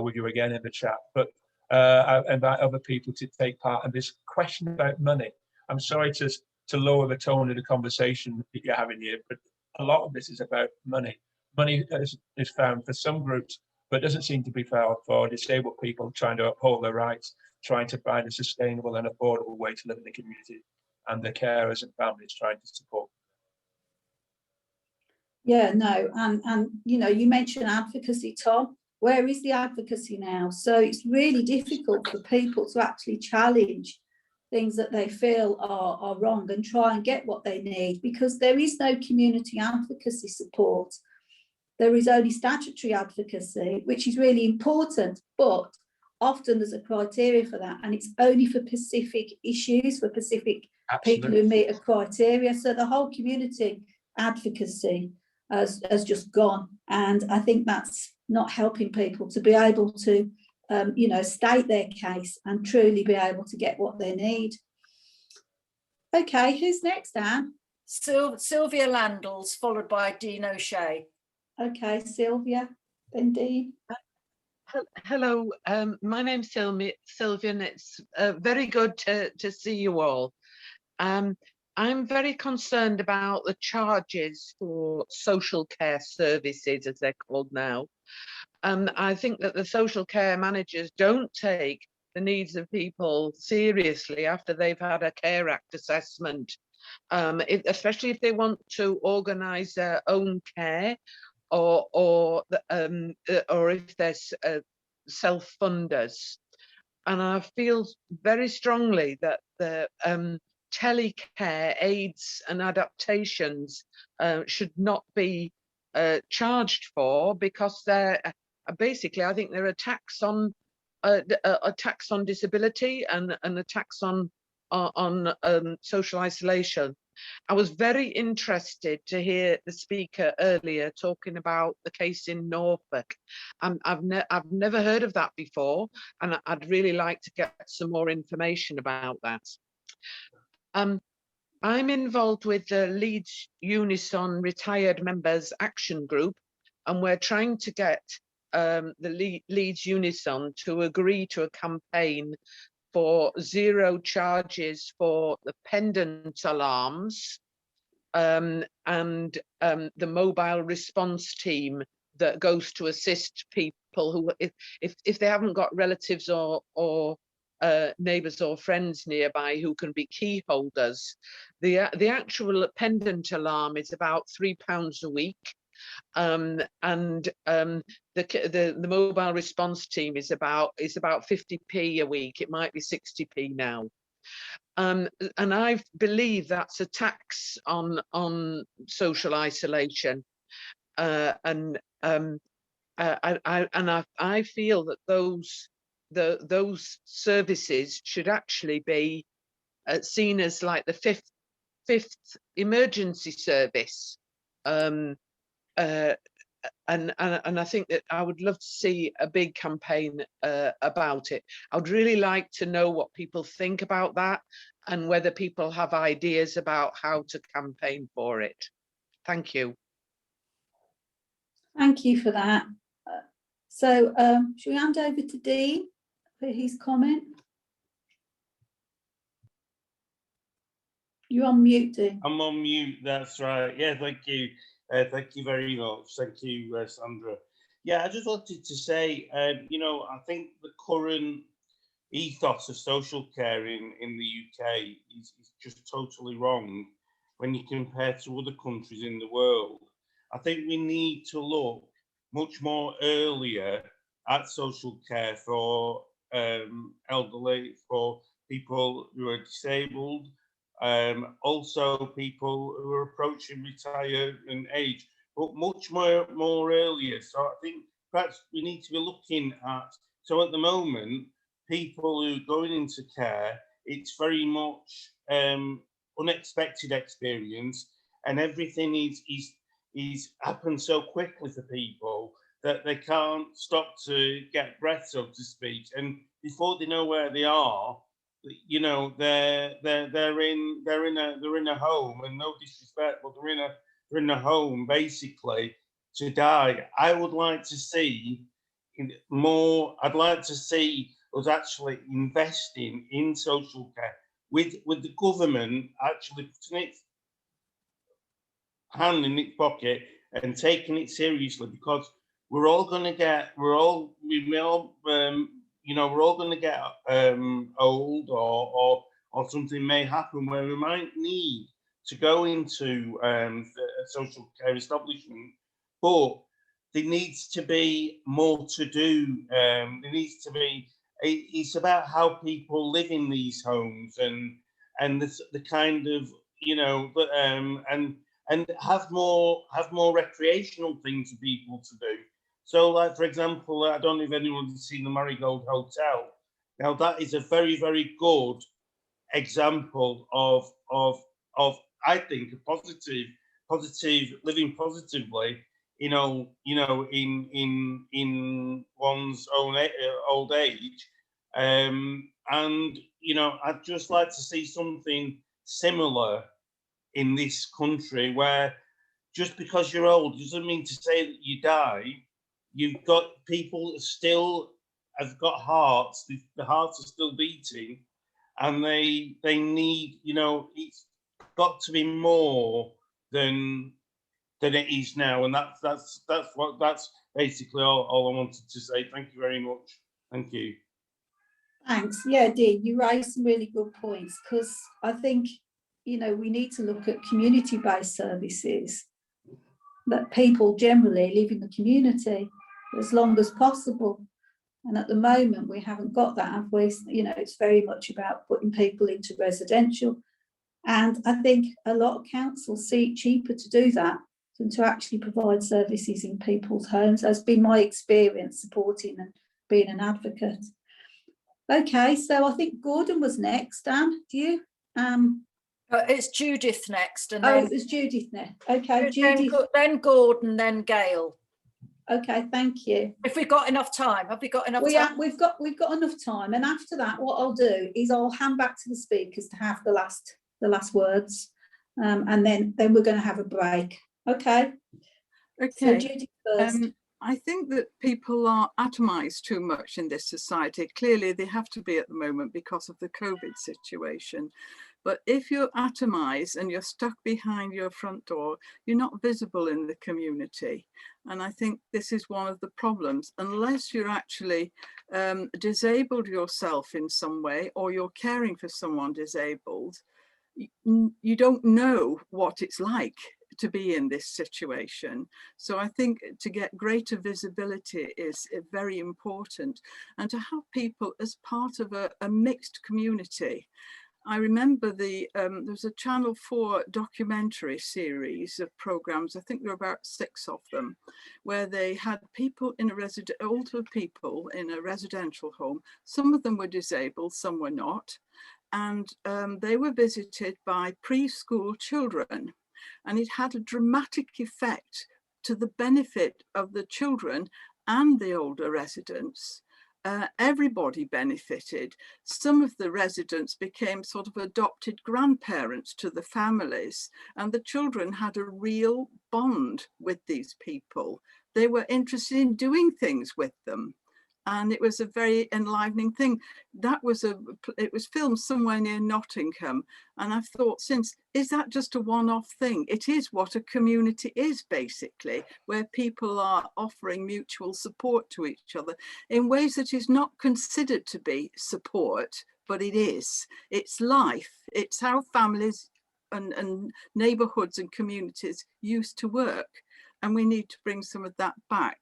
with you again in the chat, but I invite other people to take part in this question about money. I'm sorry to lower the tone of the conversation that you're having here, but a lot of this is about money. Money is found for some groups, but doesn't seem to be found for disabled people trying to uphold their rights, trying to find a sustainable and affordable way to live in the community, and the carers and families trying to support. Yeah, no, and you know, you mentioned advocacy, Tom. Where is the advocacy now? So it's really difficult for people to actually challenge things that they feel are wrong and try and get what they need, because there is no community advocacy support. There is only statutory advocacy, which is really important, but often there's a criteria for that, and it's only for specific issues, for specific people who meet a criteria. So the whole community advocacy has just gone, and I think that's not helping people to be able to you know, state their case and truly be able to get what they need. Okay, who's next, Anne? Sylvia Landals, followed by Dean O'Shea. Okay, Sylvia, then Dean. Hello, my name's Sylvia, and it's very good to see you all. I'm very concerned about the charges for social care services, as they're called now. I think that the social care managers don't take the needs of people seriously after they've had a Care Act assessment, especially if they want to organise their own care, or if there's self-funders. And I feel very strongly that the telecare aids and adaptations should not be charged for, because they're basically, I think they're a tax on disability and a tax on social isolation. I was very interested to hear the speaker earlier talking about the case in Norfolk. I've never heard of that before, and I'd really like to get some more information about that. I'm involved with the Leeds Unison Retired Members Action Group, and we're trying to get the Leeds Unison to agree to a campaign for 0 charges for the pendant alarms and the mobile response team that goes to assist people who, if they haven't got relatives or neighbours or friends nearby who can be key holders. The actual pendant alarm is about £3 a week, and the mobile response team is about 50p a week. It might be 60p now. And I believe that's a tax on social isolation, and I feel that those services should actually be seen as like the fifth emergency service, and I think that I would love to see a big campaign about it. I would really like to know what people think about that and whether people have ideas about how to campaign for it. Thank you. Thank you for that. So shall we hand over to Dean for his comment? You're on mute, Dean. I'm on mute, that's right. Yeah, thank you. Thank you very much. Thank you, Sandra. Yeah, I just wanted to say, you know, I think the current ethos of social care in the UK is just totally wrong when you compare to other countries in the world. I think we need to look much more earlier at social care for elderly, for people who are disabled, also people who are approaching retirement age, but much more earlier. So I think perhaps we need to be looking at, so at the moment, people who are going into care, it's very much unexpected experience, and everything is happened so quickly for people that they can't stop to get breath, so to speak. And before they know where they are, you know, they're in a home, and no disrespect, but they're in a home basically to die. I would like to see more. I'd like to see us actually investing in social care with the government actually putting its hand in its pocket and taking it seriously, because we're all going to get, we're all going to get old, or something may happen where we might need to go into a social care establishment, but there needs to be more to do. There needs to be, it's about how people live in these homes, and the kind of, you know, and have more recreational things for people to do. So, like, for example, I don't know if anyone's seen the Marigold Hotel. Now, that is a very, very good example of I think a positive living positively, in one's own old age, and you know, I'd just like to see something similar in this country, where just because you're old doesn't mean to say that you die. You've got people that still have got hearts, the hearts are still beating, and they need, you know, it's got to be more than it is now. And that's basically all I wanted to say. Thank you very much. Thank you. Thanks. Yeah, Dean, you raised some really good points, because I think, you know, we need to look at community-based services that people generally live in the community as long as possible. And at the moment, we haven't got that, have we? You know, it's very much about putting people into residential. And I think a lot of councils see it cheaper to do that than to actually provide services in people's homes. That's been my experience supporting and being an advocate. Okay, so I think Gordon was next. Dan, do you? It's Judith next, and then it was Judith next. Okay, Judith. Then Gordon, then Gail. Okay, thank you. If we've got enough time, have we got enough time? We've got enough time, and after that, what I'll do is I'll hand back to the speakers to have the last words, and then we're going to have a break. Okay. Okay. So Judith first. I think that people are atomized too much in this society. Clearly, they have to be at the moment because of the COVID situation. But if you're atomized and you're stuck behind your front door, you're not visible in the community. And I think this is one of the problems. Unless you're actually disabled yourself in some way, or you're caring for someone disabled, you don't know what it's like to be in this situation. So I think to get greater visibility is very important, and to have people as part of a mixed community. I remember there was a Channel 4 documentary series of programs, I think there were about 6 of them, where they had people in older people in a residential home. Some of them were disabled, some were not. And they were visited by preschool children. And it had a dramatic effect to the benefit of the children and the older residents. Everybody benefited. Some of the residents became sort of adopted grandparents to the families, and the children had a real bond with these people. They were interested in doing things with them. And it was a very enlivening thing. It was filmed somewhere near Nottingham. And I've thought since, is that just a one-off thing? It is what a community is, basically, where people are offering mutual support to each other in ways that is not considered to be support, but it is. It's life. It's how families and neighbourhoods and communities used to work. And we need to bring some of that back.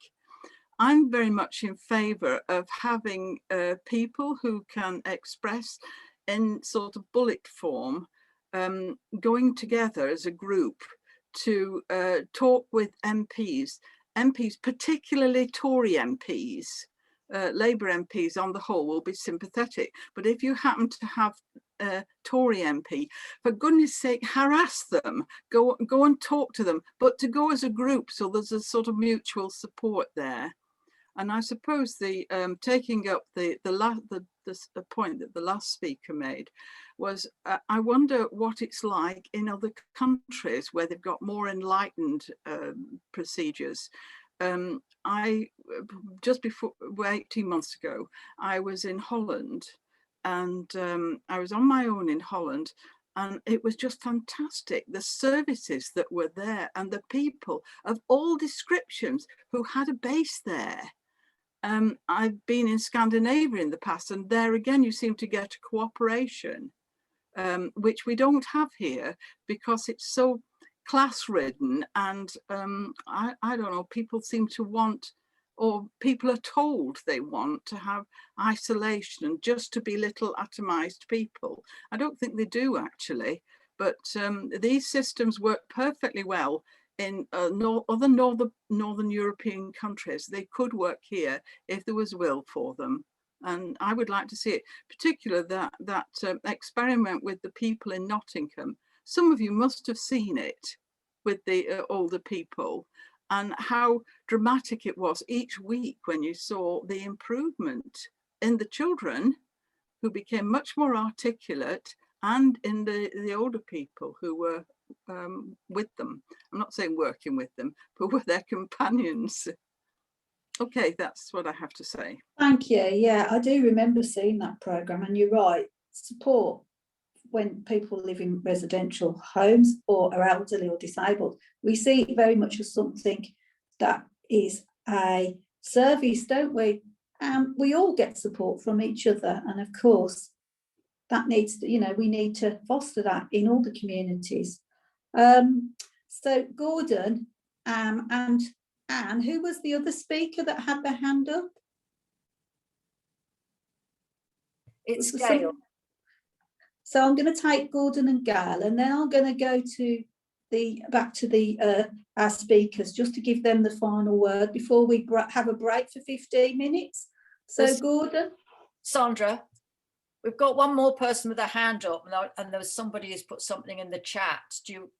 I'm very much in favour of having people who can express in sort of bullet form, going together as a group to talk with MPs, particularly Tory MPs. Labour MPs on the whole will be sympathetic, but if you happen to have a Tory MP, for goodness sake, harass them, go and talk to them, but to go as a group so there's a sort of mutual support there. And I suppose the taking up the point that the last speaker made was, I wonder what it's like in other countries where they've got more enlightened procedures. Just before 18 months ago, I was in Holland, and I was on my own in Holland. And it was just fantastic, the services that were there and the people of all descriptions who had a base there. I've been in Scandinavia in the past, and there again you seem to get a cooperation, which we don't have here because it's so class-ridden, and I don't know, people seem to want, or people are told they want to have isolation and just to be little atomized people. I don't think they do actually, but these systems work perfectly well in other northern European countries. They could work here if there was will for them. And I would like to see it, particularly that experiment with the people in Nottingham. Some of you must have seen it with the older people, and how dramatic it was each week when you saw the improvement in the children, who became much more articulate, and in the older people who were with them. I'm not saying working with them, but with their companions. Okay, that's what I have to say. Thank you. Yeah, I do remember seeing that programme, and you're right, support when people live in residential homes or are elderly or disabled. We see it very much as something that is a service, don't we? We all get support from each other, and of course that needs to, we need to foster that in all the communities. So Gordon and Anne, who was the other speaker that had their hand up? It's Gail. So I'm going to take Gordon and Gail, and then I'm going to go to back to our speakers just to give them the final word before we have a break for 15 minutes. So Gordon. Sandra, we've got one more person with a hand up, and there's somebody who's put something in the chat. Do you?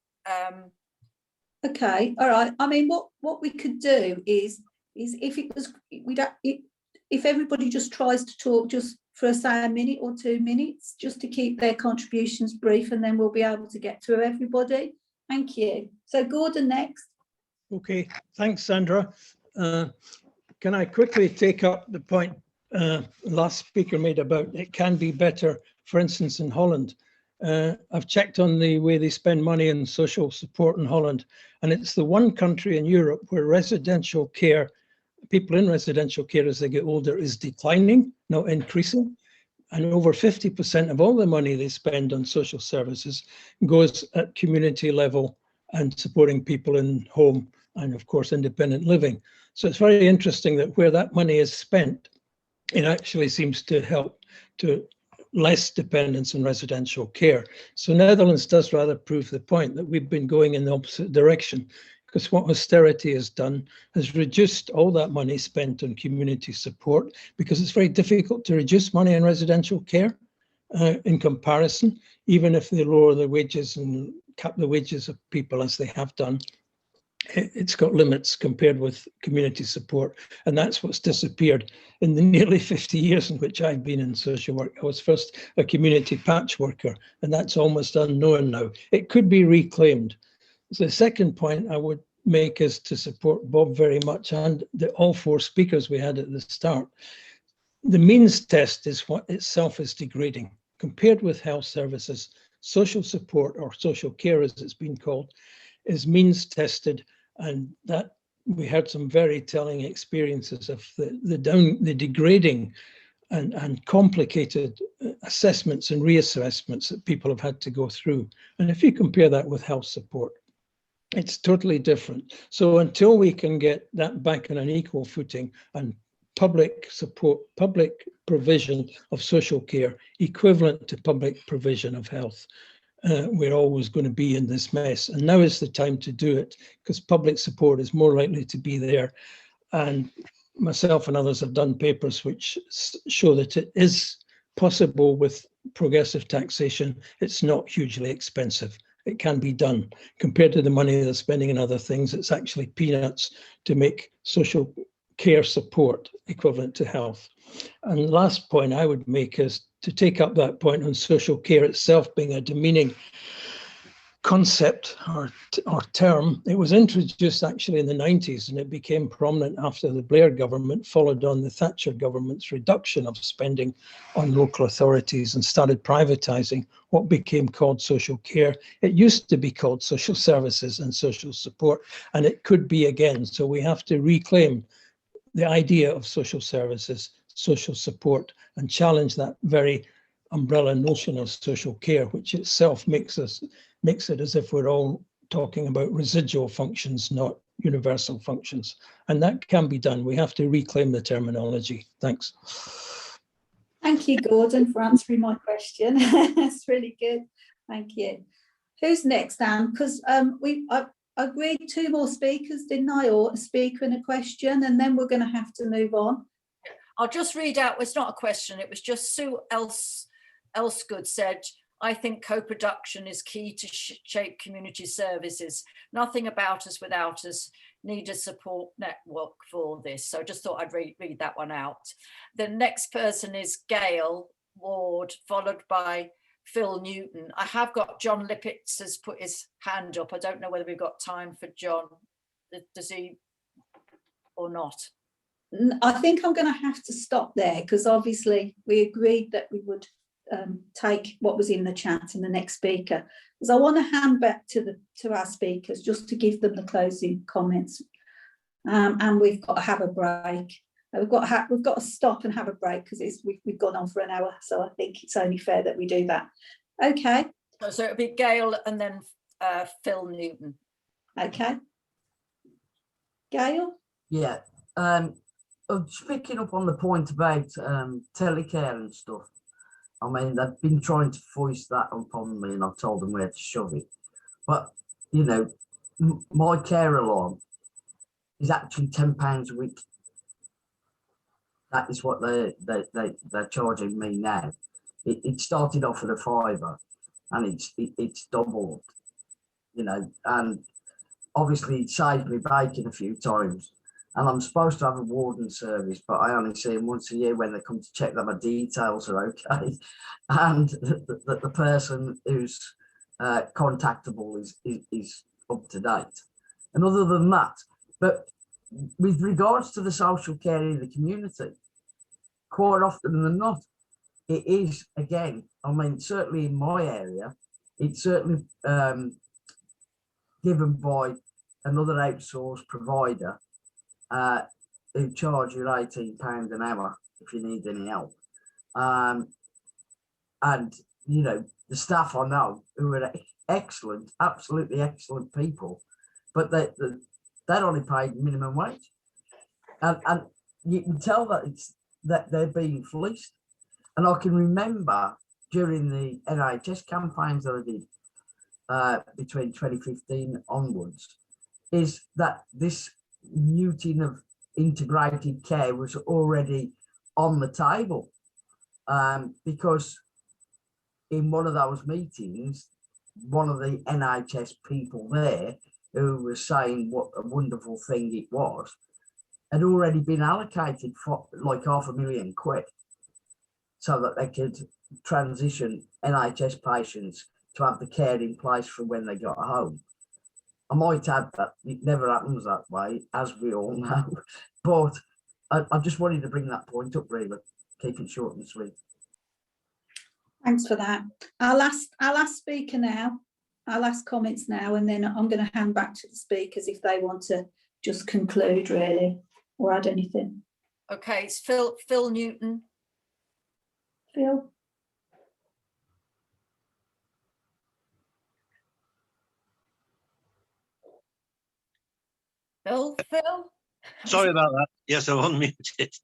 Okay, all right. I mean, what we could do is if it was, if everybody just tries to talk just for say a minute or 2 minutes, just to keep their contributions brief, and then we'll be able to get through everybody. Thank you. So Gordon next. Okay, thanks, Sandra. Can I quickly take up the point last speaker made about it can be better, for instance, in Holland? I've checked on the way they spend money in social support in Holland, and it's the one country in Europe where residential care, people in residential care as they get older, is declining, not increasing. And over 50% of all the money they spend on social services goes at community level and supporting people in home and, of course, independent living. So it's very interesting that where that money is spent, it actually seems to help to less dependence on residential care. So Netherlands does rather prove the point that we've been going in the opposite direction, because what austerity has done has reduced all that money spent on community support, because it's very difficult to reduce money on residential care in comparison, even if they lower the wages and cap the wages of people as they have done. It's got limits compared with community support, and that's what's disappeared in the nearly 50 years in which I've been in social work. I was first a community patch worker, and that's almost unknown now. It could be reclaimed. So the second point I would make is to support Bob very much and all four speakers we had at the start. The means test is what itself is degrading. Compared with health services, social support, or social care as it's been called, is means tested, and that we had some very telling experiences of the degrading and complicated assessments and reassessments that people have had to go through. And if you compare that with health support, it's totally different. So until we can get that back on an equal footing and public support, public provision of social care equivalent to public provision of health, we're always going to be in this mess. And now is the time to do it, because public support is more likely to be there. And myself and others have done papers which show that it is possible with progressive taxation. It's not hugely expensive. It can be done. Compared to the money they're spending in other things, it's actually peanuts to make social care support equivalent to health. And last point I would make is to take up that point on social care itself being a demeaning concept or term. It was introduced actually in the 90s, and it became prominent after the Blair government followed on the Thatcher government's reduction of spending on local authorities and started privatizing what became called social care. It used to be called social services and social support, and it could be again. So we have to reclaim the idea of social services, social support, and challenge that very umbrella notion of social care, which itself makes it as if we're all talking about residual functions, not universal functions. And that can be done. We have to reclaim the terminology. Thanks. Thank you, Gordon, for answering my question. That's really good. Thank you. Who's next, Anne? Because I agreed 2 more speakers, didn't I? Or a speaker and a question, and then we're going to have to move on. I'll just read out, it's not a question, it was just Sue Elsgood said, I think co-production is key to shape community services. Nothing about us without us, need a support network for this. So I just thought I'd read that one out. The next person is Gail Ward, followed by Phil Newton. I have got John Lippitz has put his hand up. I don't know whether we've got time for John. Does he or not? I think I'm going to have to stop there, because obviously we agreed that we would take what was in the chat and the next speaker, because I want to hand back to our speakers just to give them the closing comments, and we've got to have a break. We've got to stop and have a break, because we've gone on for an hour, so I think it's only fair that we do that. Okay. So it'll be Gail and then Phil Newton. Okay. Gail? Yeah. Just picking up on the point about telecare and stuff. I mean, they've been trying to foist that upon me, and I've told them where to shove it. But, you know, my care alarm is actually £10 a week. That is what they're charging me now. It started off at a £5, and it's doubled, you know, and obviously it saved me bacon a few times. And I'm supposed to have a warden service, but I only see them once a year when they come to check that my details are okay, and the person who's contactable is up to date. And other than that, but with regards to the social care in the community, quite often than not, it is, again, I mean, certainly in my area, it's certainly given by another outsourced provider who charge you £18 an hour if you need any help. And, you know, the staff I know who are excellent, absolutely excellent people, but they're only paid minimum wage. And you can tell that they're being fleeced. And I can remember during the NHS campaigns that I did between 2015 onwards, is that this muting of integrated care was already on the table, because in one of those meetings, one of the NHS people there who was saying what a wonderful thing it was, had already been allocated for like £500,000 so that they could transition NHS patients to have the care in place for when they got home. I might add that it never happens that way, as we all know, but I just wanted to bring that point up, really, keep it short and sweet. Thanks for that. Our last speaker now, our last comments now, and then I'm going to hand back to the speakers if they want to just conclude, really, or add anything. Okay, it's Phil Newton. Phil. Phil. Sorry about that. Yes, I'm unmuted.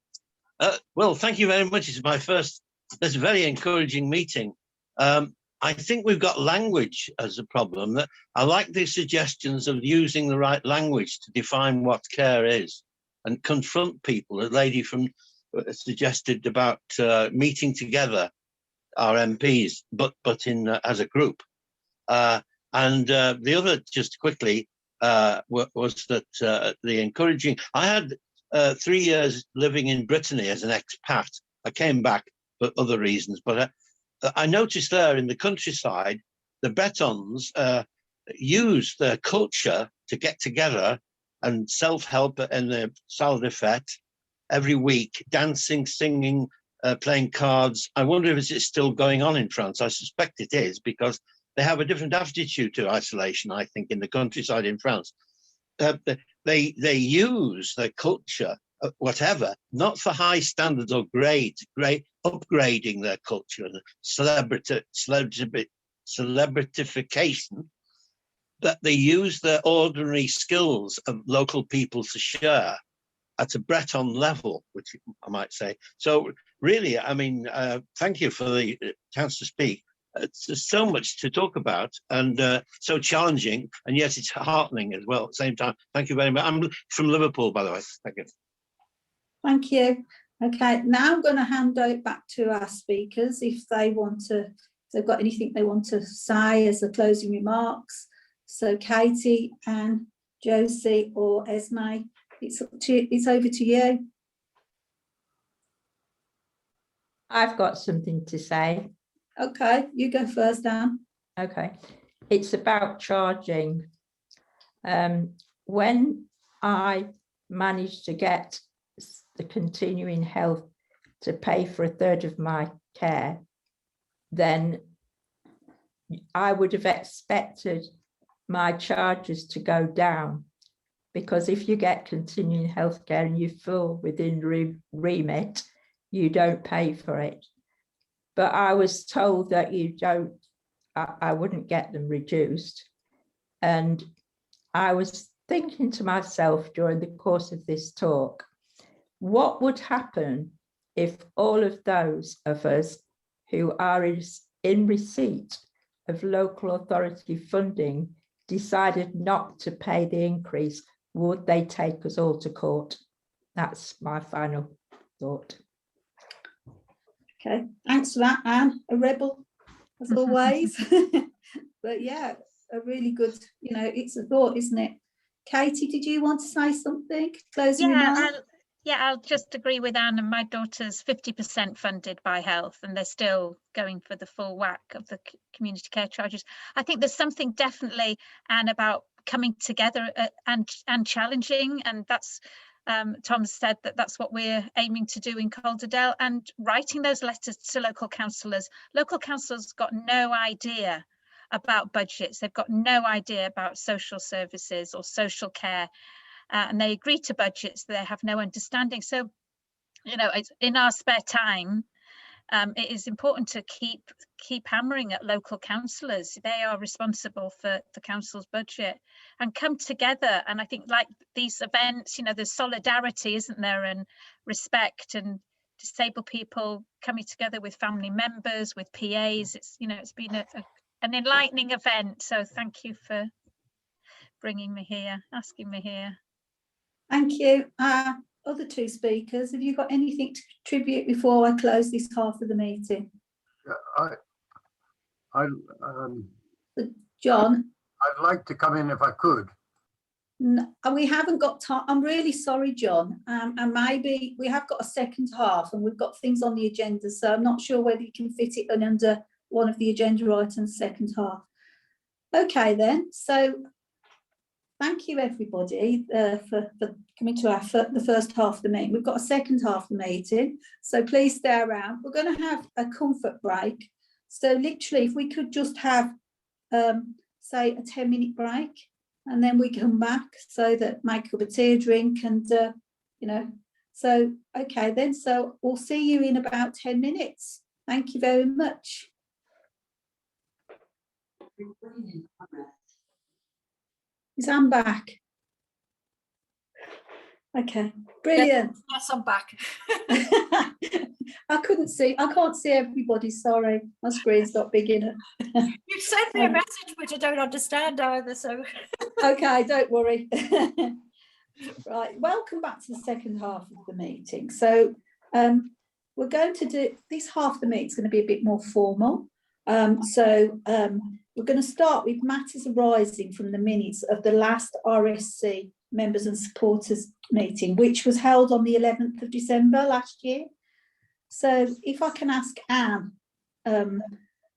Well, thank you very much. It's my first, it's a very encouraging meeting. I think we've got language as a problem. That I like the suggestions of using the right language to define what care is and confront people. A lady from suggested about meeting together, our MPs, but in as a group. And the other, just quickly, was that the encouraging. I had 3 years living in Brittany as an expat. I came back for other reasons, but I noticed there in the countryside, the Bretons use their culture to get together and self-help in the salle de fête every week, dancing, singing, playing cards. I wonder if it's still going on in France. I suspect it is, because they have a different attitude to isolation, I think, in the countryside in France. They use their culture, whatever, not for high standards or grades, upgrading their culture, celebritification, that they use their ordinary skills of local people to share at a Breton level, which I might say. So really, I mean, thank you for the chance to speak. It's just so much to talk about, and so challenging, and yet it's heartening as well at the same time. Thank you very much. I'm from Liverpool, by the way. Thank you. Thank you. Okay, now I'm going to hand it back to our speakers if they want to, if they've got anything they want to say as the closing remarks. So Katie, Anne, Josie, or Esme, it's over to you. I've got something to say. Okay, you go first, Anne. Okay, it's about charging. When I managed to get the continuing health to pay for a third of my care, then I would have expected my charges to go down, because if you get continuing health care and you fall within remit, you don't pay for it. But I was told that you don't, I wouldn't get them reduced. And I was thinking to myself during the course of this talk, what would happen if all of those of us who are in receipt of local authority funding decided not to pay the increase? Would they take us all to court? That's my final thought. Okay, thanks for that, Anne. A rebel, as always. But yeah, a really good, you know, it's a thought, isn't it? Katie, did you want to say something? Closing remarks? I'll just agree with Anne, and my daughter's 50% funded by health, and they're still going for the full whack of the community care charges. I think there's something definitely, Anne, about coming together and challenging, and that's Tom said that's what we're aiming to do in Calderdale, and writing those letters to local councillors. Local councillors got no idea about budgets, they've got no idea about social services or social care, and they agree to budgets they have no understanding. So, you know, it's in our spare time, it is important to keep hammering at local councillors. They are responsible for the council's budget, and come together. And I think, like these events, you know, there's solidarity, isn't there, and respect, and disabled people coming together with family members, with PAs. It's, you know, it's been an enlightening event. So thank you for bringing me here, asking me here. Thank you. Other two speakers, have you got anything to contribute before I close this half of the meeting? John? I'd like to come in if I could. No, we haven't got time. I'm really sorry, John. And maybe we have got a second half and we've got things on the agenda, so I'm not sure whether you can fit it in under one of the agenda items, second half. Okay then, so thank you everybody for coming to the first half of the meeting. We've got a second half of the meeting, so please stay around. We're going to have a comfort break. So literally, if we could just have, say, a 10-minute break, and then we come back, so that make up a tea, drink, and, you know, so, okay then. So we'll see you in about 10 minutes. Thank you very much. Is Anne back? Okay, brilliant. Yes, I'm back. I can't see everybody, sorry. My screen's not big enough. You sent me a message which I don't understand either, so. Okay, don't worry. Right, welcome back to the second half of the meeting. So we're going to do, this half of the meeting is going to be a bit more formal. We're going to start with matters arising from the minutes of the last RSC members and supporters meeting, which was held on the 11th of December last year. So if I can ask Anne,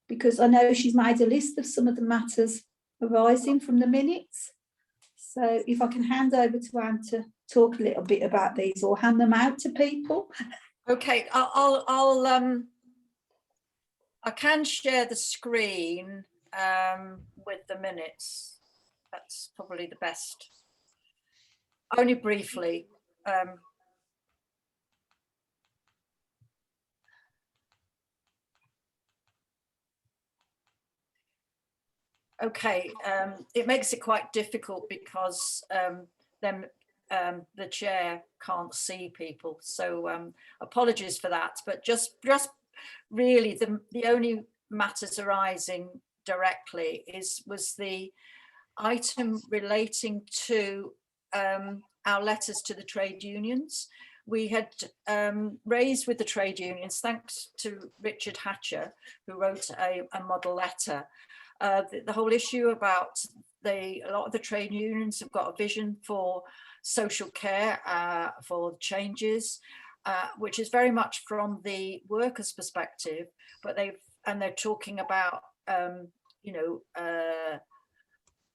because I know she's made a list of some of the matters arising from the minutes. So if I can hand over to Anne to talk a little bit about these, or hand them out to people. Okay, I can share the screen with the minutes. That's probably the best. Only briefly. Okay, it makes it quite difficult because then the chair can't see people. So apologies for that, but just really the only matters arising directly was the item relating to our letters to the trade unions. We had raised with the trade unions, thanks to Richard Hatcher, who wrote a model letter, the whole issue about a lot of the trade unions have got a vision for social care, for changes, which is very much from the workers' perspective, but they're talking about I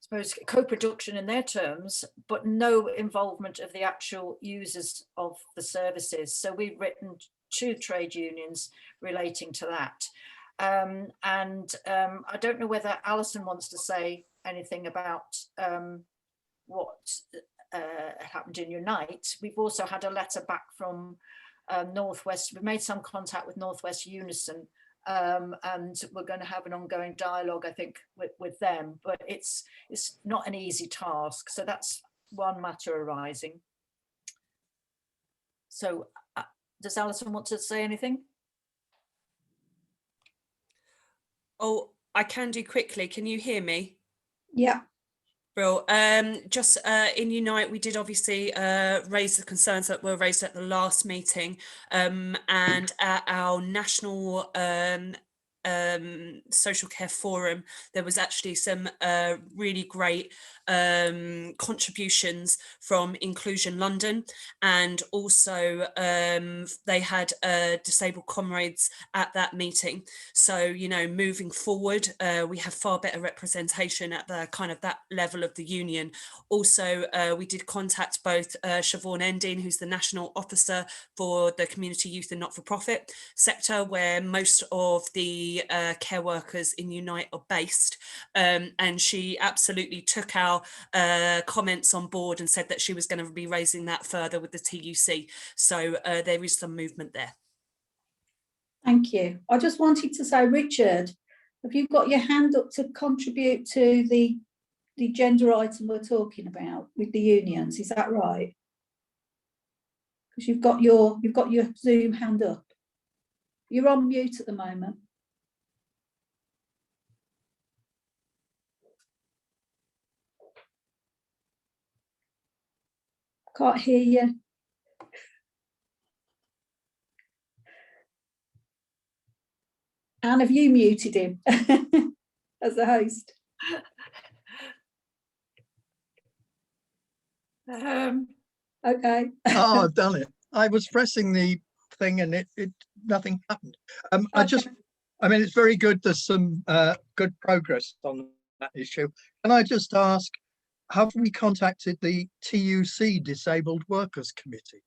suppose co-production in their terms, but no involvement of the actual users of the services. So we've written to trade unions relating to that. I don't know whether Alison wants to say anything about what happened in Unite. We've also had a letter back from Northwest. We made some contact with Northwest Unison, and we're going to have an ongoing dialogue, I think, with them, but it's not an easy task. So that's one matter arising. So does Alison want to say anything? Oh, I can do quickly. Can you hear me? Yeah. Brill. Just in Unite, we did obviously raise the concerns that were raised at the last meeting, and at our national social care forum, there was actually some really great contributions from Inclusion London, and also they had disabled comrades at that meeting. So, you know, moving forward, we have far better representation at the kind of that level of the union. Also, we did contact both Siobhan Ending, who's the National Officer for the Community Youth and Not-for-Profit sector, where most of the care workers in Unite are based, and she absolutely took our comments on board and said that she was going to be raising that further with the TUC. So there is some movement there. Thank you. I just wanted to say, Richard, have you got your hand up to contribute to the gender item we're talking about with the unions? Is that right? Because you've got your Zoom hand up. You're on mute at the moment. Can't hear you. Anne, have you muted him as a host? Okay. Oh, I've done it. I was pressing the thing and it nothing happened. I mean, it's very good. There's some good progress on that issue. Can I just ask, have we contacted the TUC Disabled Workers Committee?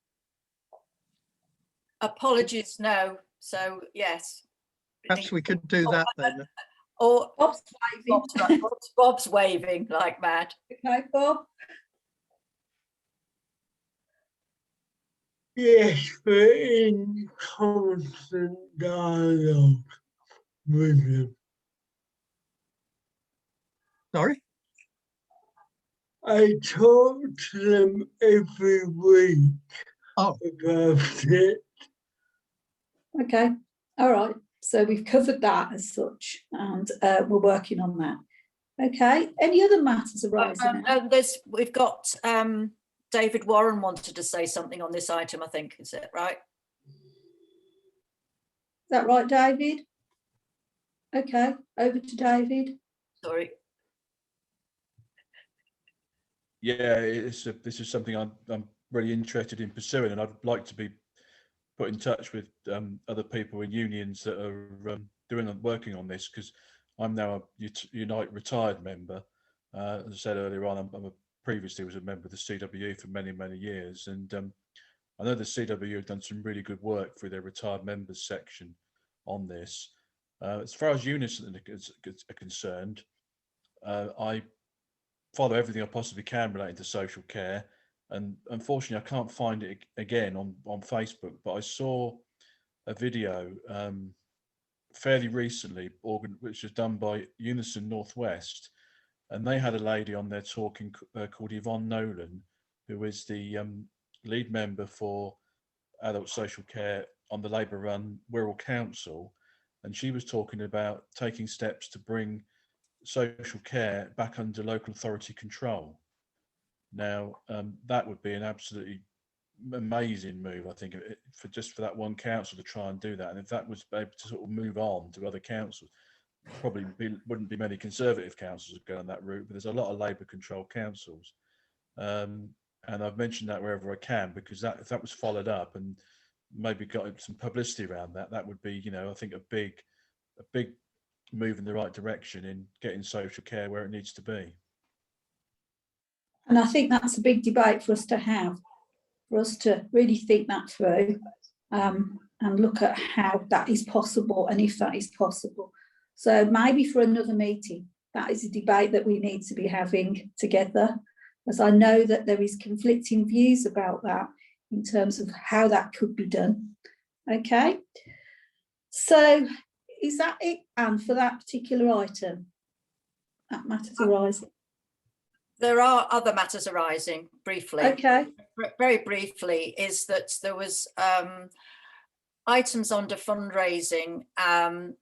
Apologies, no. So yes. Perhaps we could do that then. Or Bob's waving. Bob's waving like mad. Okay, Bob. Yes, we're in constant dialogue with them. Sorry? I talk to them every week about it. Okay, all right. So we've covered that as such, and we're working on that. Okay, any other matters arising? We've got David Warren wanted to say something on this item, I think, is it right? Is that right, David? Okay, over to David. Sorry. Yeah, this is something I'm really interested in pursuing, and I'd like to be put in touch with other people in unions that are working on this, because I'm now a Unite retired member. As I said earlier on, previously was a member of the CWU for many years, and I know the CWU have done some really good work through their retired members section on this. As far as unions are concerned, I follow everything I possibly can relating to social care, and unfortunately I can't find it again on Facebook, but I saw a video fairly recently which was done by Unison Northwest, and they had a lady on there talking called Yvonne Nolan, who is the lead member for adult social care on the Labour run Wirral Council, and she was talking about taking steps to bring social care back under local authority control. Now, that would be an absolutely amazing move, I think, for that one council to try and do that. And if that was able to sort of move on to other councils, probably wouldn't be many Conservative councils that go on that route, but there's a lot of Labour controlled councils. And I've mentioned that wherever I can, because if that was followed up and maybe got some publicity around that, that would be, you know, I think a big move in the right direction in getting social care where it needs to be. And I think that's a big debate for us to have, for us to really think that through and look at how that is possible and if that is possible. So maybe for another meeting, that is a debate that we need to be having together, as I know that there is conflicting views about that in terms of how that could be done. Okay, so is that it, Anne, for that particular item? That matters arising. There are other matters arising briefly. Okay. Very briefly, is that there was items under fundraising and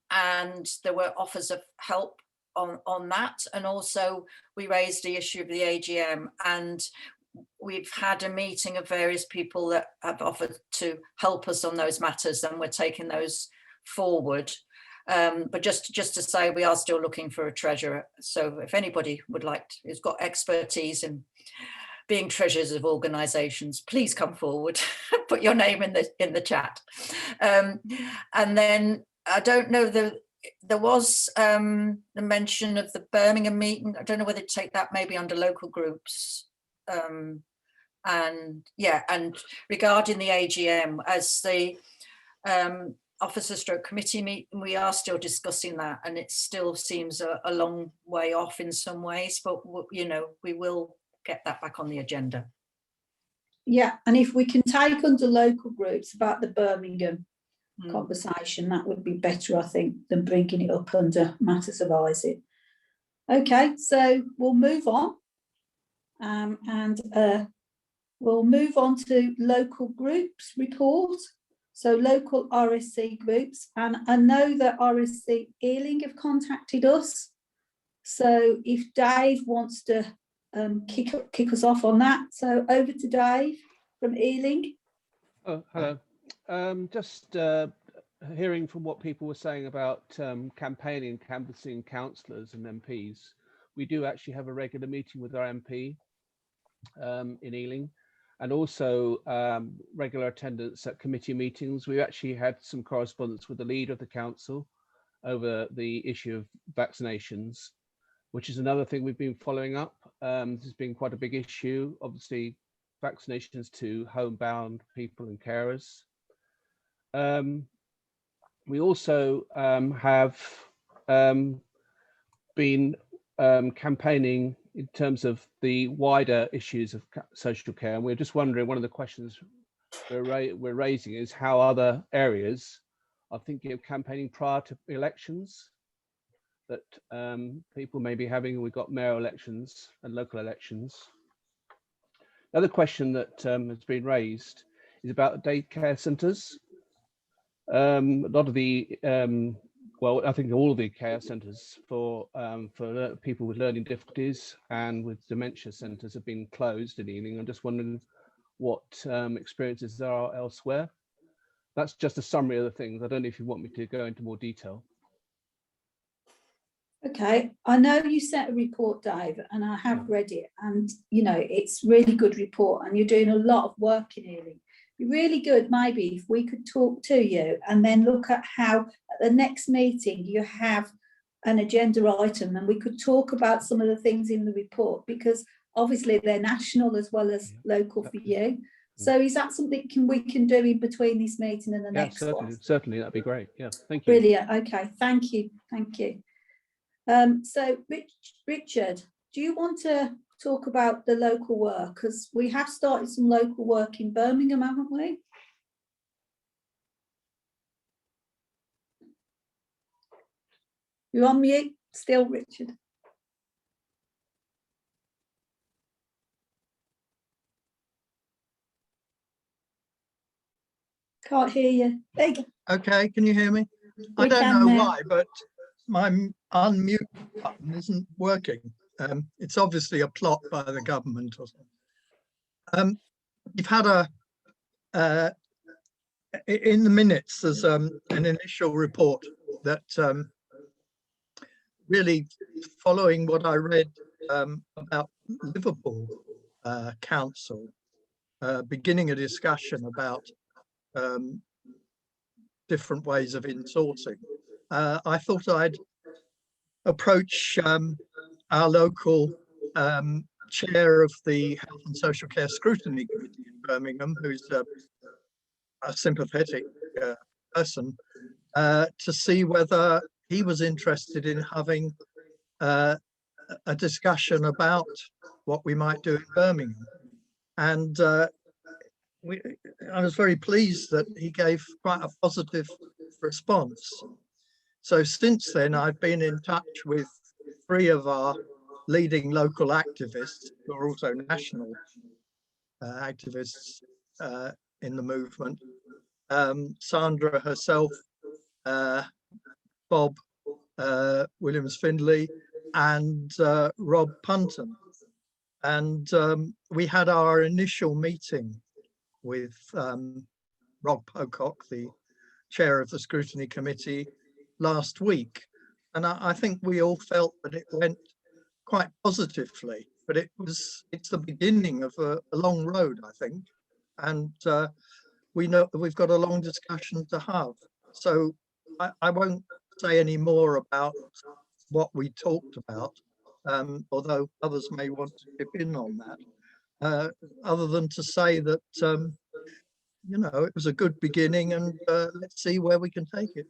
there were offers of help on that. And also we raised the issue of the AGM, and we've had a meeting of various people that have offered to help us on those matters, and we're taking those forward. But just to say, we are still looking for a treasurer. So if anybody would like, who's got expertise in being treasurers of organisations, please come forward. Put your name in the chat. And then I don't know, there was the mention of the Birmingham meeting. I don't know whether to take that maybe under local groups. And yeah, and regarding the AGM, as the officer stroke committee meeting, we are still discussing that, and it still seems a long way off in some ways, but you know, we will get that back on the agenda. Yeah, and if we can take under local groups about the Birmingham conversation, that would be better, I think, than bringing it up under matters of Isaac. Okay, so we'll move on, and we'll move on to local groups report. So local RSC groups, and I know that RSC Ealing have contacted us. So if Dave wants to kick us off on that, so over to Dave from Ealing. Oh, hello. Just hearing from what people were saying about campaigning, canvassing councillors and MPs. We do actually have a regular meeting with our MP in Ealing, and also regular attendance at committee meetings. We actually had some correspondence with the leader of the council over the issue of vaccinations, which is another thing we've been following up. This has been quite a big issue, obviously, vaccinations to homebound people and carers. We also have been campaigning in terms of the wider issues of social care, and we're just wondering, one of the questions we're raising is how other areas are thinking of campaigning prior to elections that people may be having. We've got mayor elections and local elections. Another question that has been raised is about daycare centres. A lot of the well, I think all of the care centres for people with learning difficulties and with dementia centres have been closed in Ealing. I'm just wondering what experiences there are elsewhere. That's just a summary of the things. I don't know if you want me to go into more detail. Okay, I know you sent a report, Dave, and I have read it, and you know, it's really good report, and you're doing a lot of work in Ealing. Be really good maybe if we could talk to you and then look at how at the next meeting you have an agenda item, and we could talk about some of the things in the report, because obviously they're national as well as local for you. So is that something we can do in between this meeting and the next one? Certainly, that'd be great. Yeah, thank you. Brilliant. Okay, thank you. So Richard, do you want to talk about the local work? Because we have started some local work in Birmingham, haven't we? You're on mute still, Richard. Can't hear you. There you go. Okay, can you hear me? I don't know why, but my unmute button isn't working. It's obviously a plot by the government or something. We've had in the minutes, there's an initial report that really, following what I read about Liverpool Council, beginning a discussion about different ways of insourcing. I thought I'd approach our local chair of the Health and Social Care Scrutiny Committee in Birmingham, who's a sympathetic person, to see whether he was interested in having a discussion about what we might do in Birmingham. And I was very pleased that he gave quite a positive response. So since then, I've been in touch with 3 of our leading local activists, who are also national activists in the movement. Sandra herself, Bob Williams-Findlay, and Rob Punton. And we had our initial meeting with Rob Pocock, the chair of the Scrutiny Committee, last week. And I think we all felt that it went quite positively, but it's the beginning of a long road, I think. And we know that we've got a long discussion to have. So I won't say any more about what we talked about, although others may want to chip in on that, other than to say that, you know, it was a good beginning, and let's see where we can take it.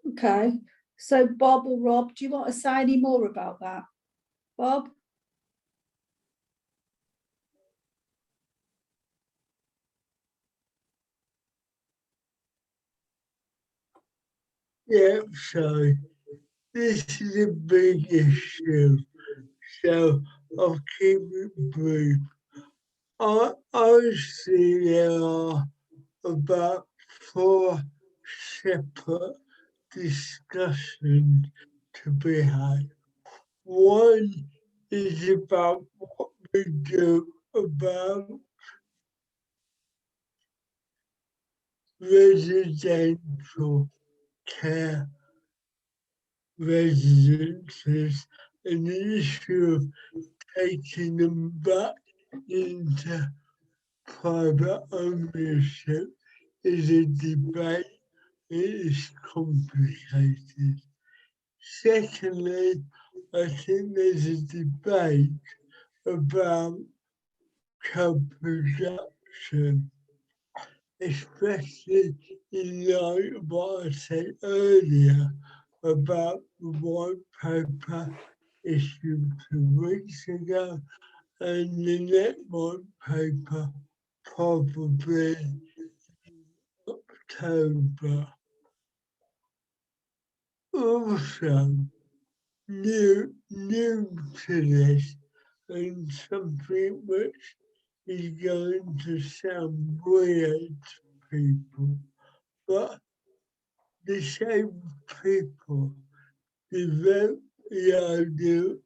Okay, so Bob or Rob, do you want to say any more about that? Bob? Yeah, so this is a big issue, so I'll keep it brief. I see there are about 4 separate discussions to be had. One is about what we do about residential care residences and the issue of taking them back into private ownership is a debate. It is complicated. Secondly, I think there's a debate about co-production, especially in light of what I said earlier about the white paper issued 2 weeks ago and the next white paper probably October. Also, new to this, and something which is going to sound weird to people, but disabled people develop the idea of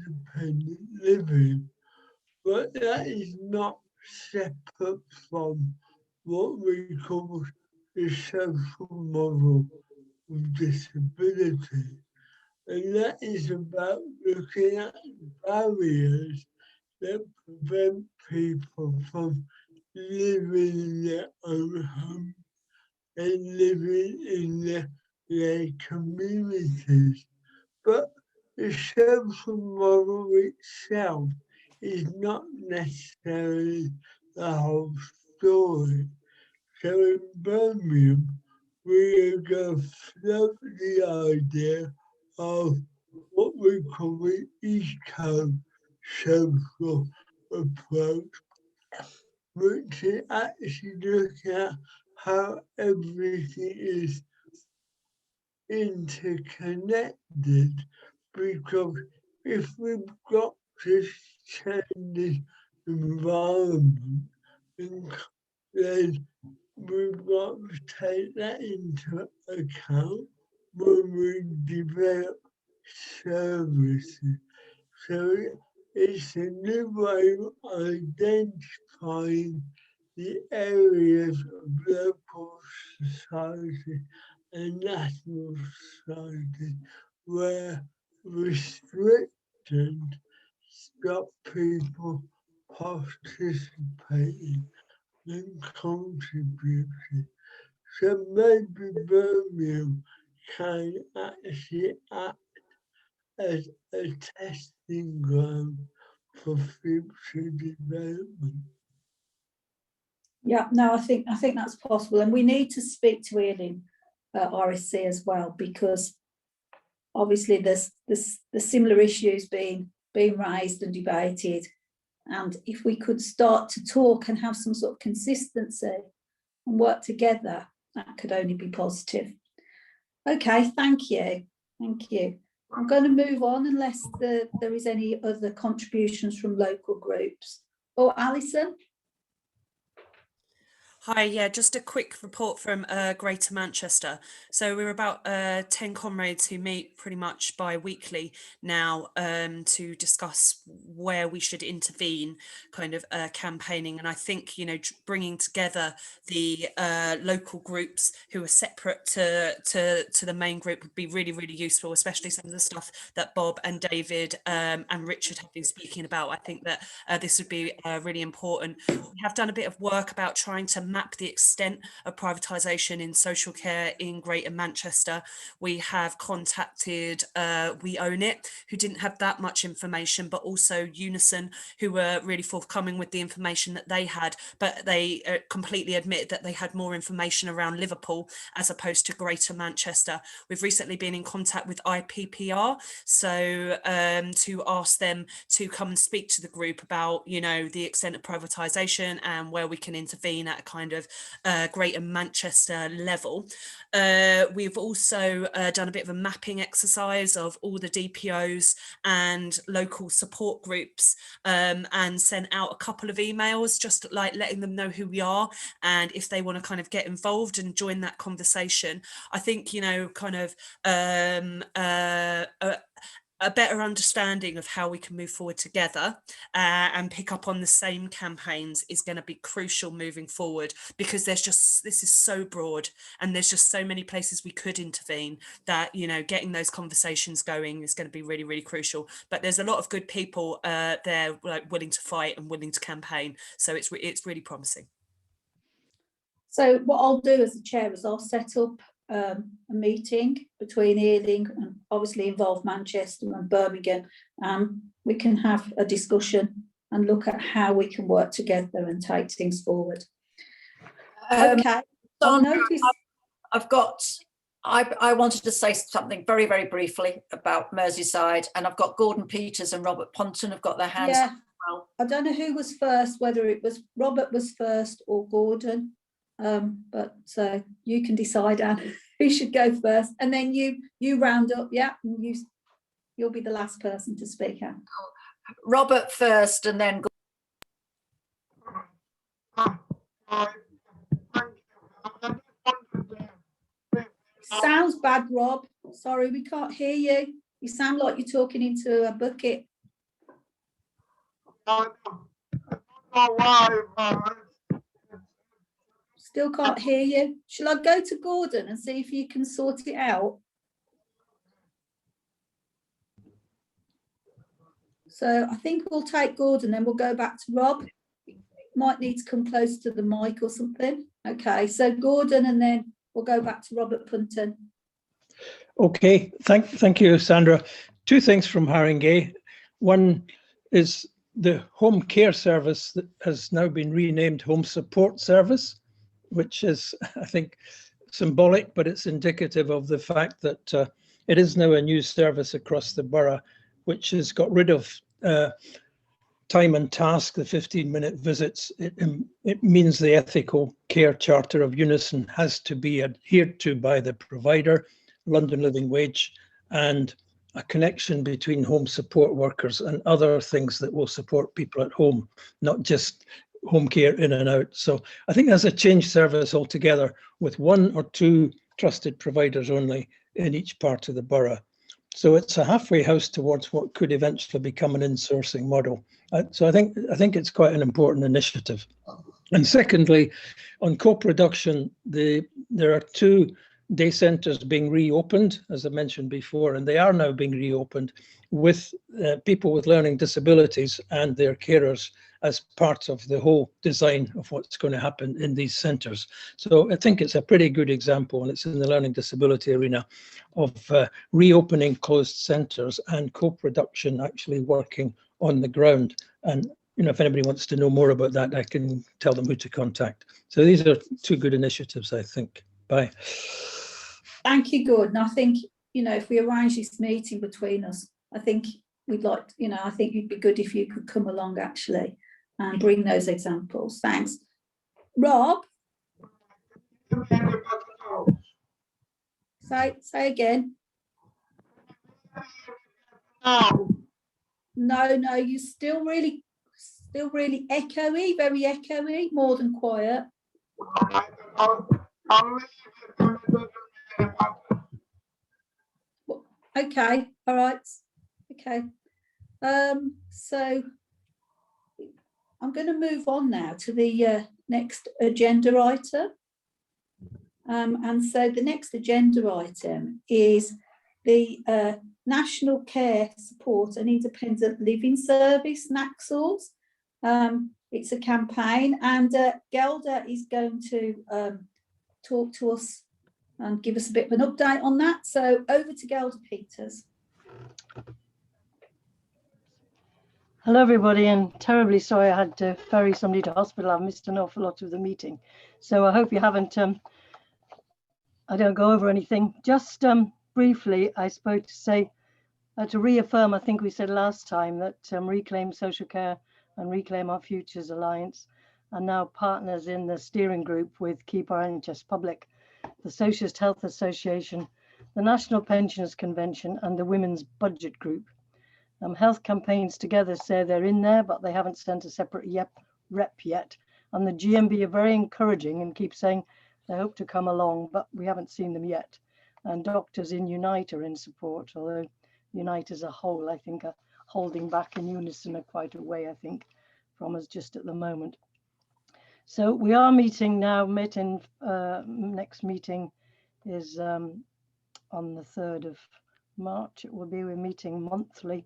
independent living, but that is not separate from what we call the social model of disability. And that is about looking at barriers that prevent people from living in their own home and living in their communities. But the social model itself is not necessarily the whole story. So in Birmingham, we are going to float the idea of what we call the eco-social approach, which is actually looking at how everything is interconnected, because if we've got this changing environment, then we've got to take that into account when we develop services. So it's a new way of identifying the areas of local society and national society where restrictions stop people participating and contributing. So maybe Birmingham can actually act as a testing ground for future development. Yeah, no, I think that's possible, and we need to speak to Ealing RSC as well, because obviously there's similar issues being raised and debated, and if we could start to talk and have some sort of consistency and work together, that could only be positive. Okay, thank you. I'm going to move on unless there is any other contributions from local groups. Oh, Alison. Hi, yeah, just a quick report from Greater Manchester. So we're about 10 comrades who meet pretty much bi-weekly now to discuss where we should intervene, kind of campaigning. And I think, you know, bringing together the local groups who are separate to the main group would be really, really useful, especially some of the stuff that Bob and David and Richard have been speaking about. I think that this would be really important. We have done a bit of work about trying to map the extent of privatisation in social care in Greater Manchester. We have contacted We Own It, who didn't have that much information, but also Unison, who were really forthcoming with the information that they had, but they completely admitted that they had more information around Liverpool as opposed to Greater Manchester. We've recently been in contact with IPPR, so to ask them to come and speak to the group about, you know, the extent of privatisation and where we can intervene at a kind of Greater Manchester level. We've also done a bit of a mapping exercise of all the DPOs and local support groups and sent out a couple of emails just like letting them know who we are and if they want to kind of get involved and join that conversation. I think, you know, kind of a better understanding of how we can move forward together and pick up on the same campaigns is going to be crucial moving forward, because this is so broad and there's just so many places we could intervene that, you know, getting those conversations going is going to be really, really crucial. But there's a lot of good people there, like, willing to fight and willing to campaign, so it's really promising. So what I'll do as the chair is I'll set up a meeting between Ealing and obviously involve Manchester and Birmingham. We can have a discussion and look at how we can work together and take things forward. Okay. Sandra, I wanted to say something very, very briefly about Merseyside, and I've got Gordon Peters and Robert Ponton have got their hands up as well. I don't know who was first, whether it was Robert was first or Gordon. But you can decide, Anne, who should go first, and then you round up. Yeah, and you'll be the last person to speak, Anne. Robert first, and then sounds bad, Rob. Sorry, we can't hear you. You sound like you're talking into a bucket. Still can't hear you. Shall I go to Gordon and see if you can sort it out? So I think we'll take Gordon, then we'll go back to Rob. Might need to come close to the mic or something. Okay, so Gordon, and then we'll go back to Robert Punton. Okay, thank you, Sandra. Two things from Haringey. One is the home care service that has now been renamed Home Support Service, which is, I think, symbolic, but it's indicative of the fact that it is now a new service across the borough, which has got rid of time and task, the 15-minute visits. It means the ethical care charter of Unison has to be adhered to by the provider, London Living Wage, and a connection between home support workers and other things that will support people at home, not just home care in and out. So I think that's a change service altogether, with one or two trusted providers only in each part of the borough. So it's a halfway house towards what could eventually become an insourcing model. So I think it's quite an important initiative. And secondly, on co-production, there are two day centres being reopened, as I mentioned before, and they are now being reopened with people with learning disabilities and their carers as part of the whole design of what's going to happen in these centres. So I think it's a pretty good example, and it's in the learning disability arena, of reopening closed centres and co-production actually working on the ground. And you know, if anybody wants to know more about that, I can tell them who to contact. So these are two good initiatives, I think. Bye. Thank you, Gordon. I think, you know, if we arrange this meeting between us, I think we'd like, you know, I think you'd be good if you could come along actually and bring those examples. Thanks. Rob? Say again. No, you're still really echoey, very echoey, more than quiet. Okay, all right. Okay. So I'm going to move on now to the next agenda item. And so the next agenda item is the National Care Support and Independent Living Service, NACSLS. It's a campaign, and Gelda is going to talk to us and give us a bit of an update on that. So over to Gelda Peters. Hello everybody, and terribly sorry I had to ferry somebody to hospital. I've missed an awful lot of the meeting. So I hope you haven't, I don't go over anything. Just briefly, I spoke to say, to reaffirm, I think we said last time that Reclaim Social Care and Reclaim Our Futures Alliance are now partners in the steering group with Keep Our NHS Public, the Socialist Health Association, the National Pensioners Convention, and the Women's Budget Group. Health Campaigns together say they're in there, but they haven't sent a separate rep yet. And the GMB are very encouraging and keep saying they hope to come along, but we haven't seen them yet. And doctors in Unite are in support, although Unite as a whole, I think, are holding back, and Unison are quite a way, I think, from us just at the moment. So we are meeting now, next meeting is on the 3rd of March. It will be, we're meeting monthly.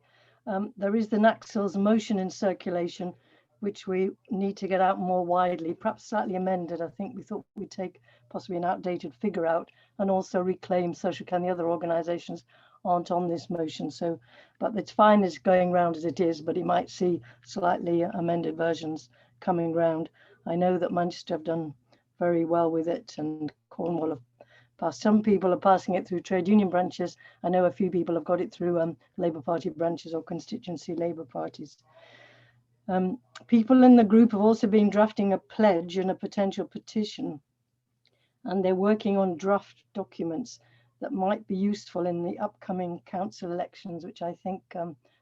There is the NACSLS motion in circulation, which we need to get out more widely, perhaps slightly amended. I think we thought we'd take possibly an outdated figure out, and also Reclaim Social Care and the other organisations aren't on this motion. So, but it's fine as going round as it is, but it might see slightly amended versions coming round. I know that Manchester have done very well with it, and Cornwall have passed. Some people are passing it through trade union branches. I know a few people have got it through Labour Party branches or constituency Labour parties. People in the group have also been drafting a pledge and a potential petition, and they're working on draft documents that might be useful in the upcoming council elections, which I think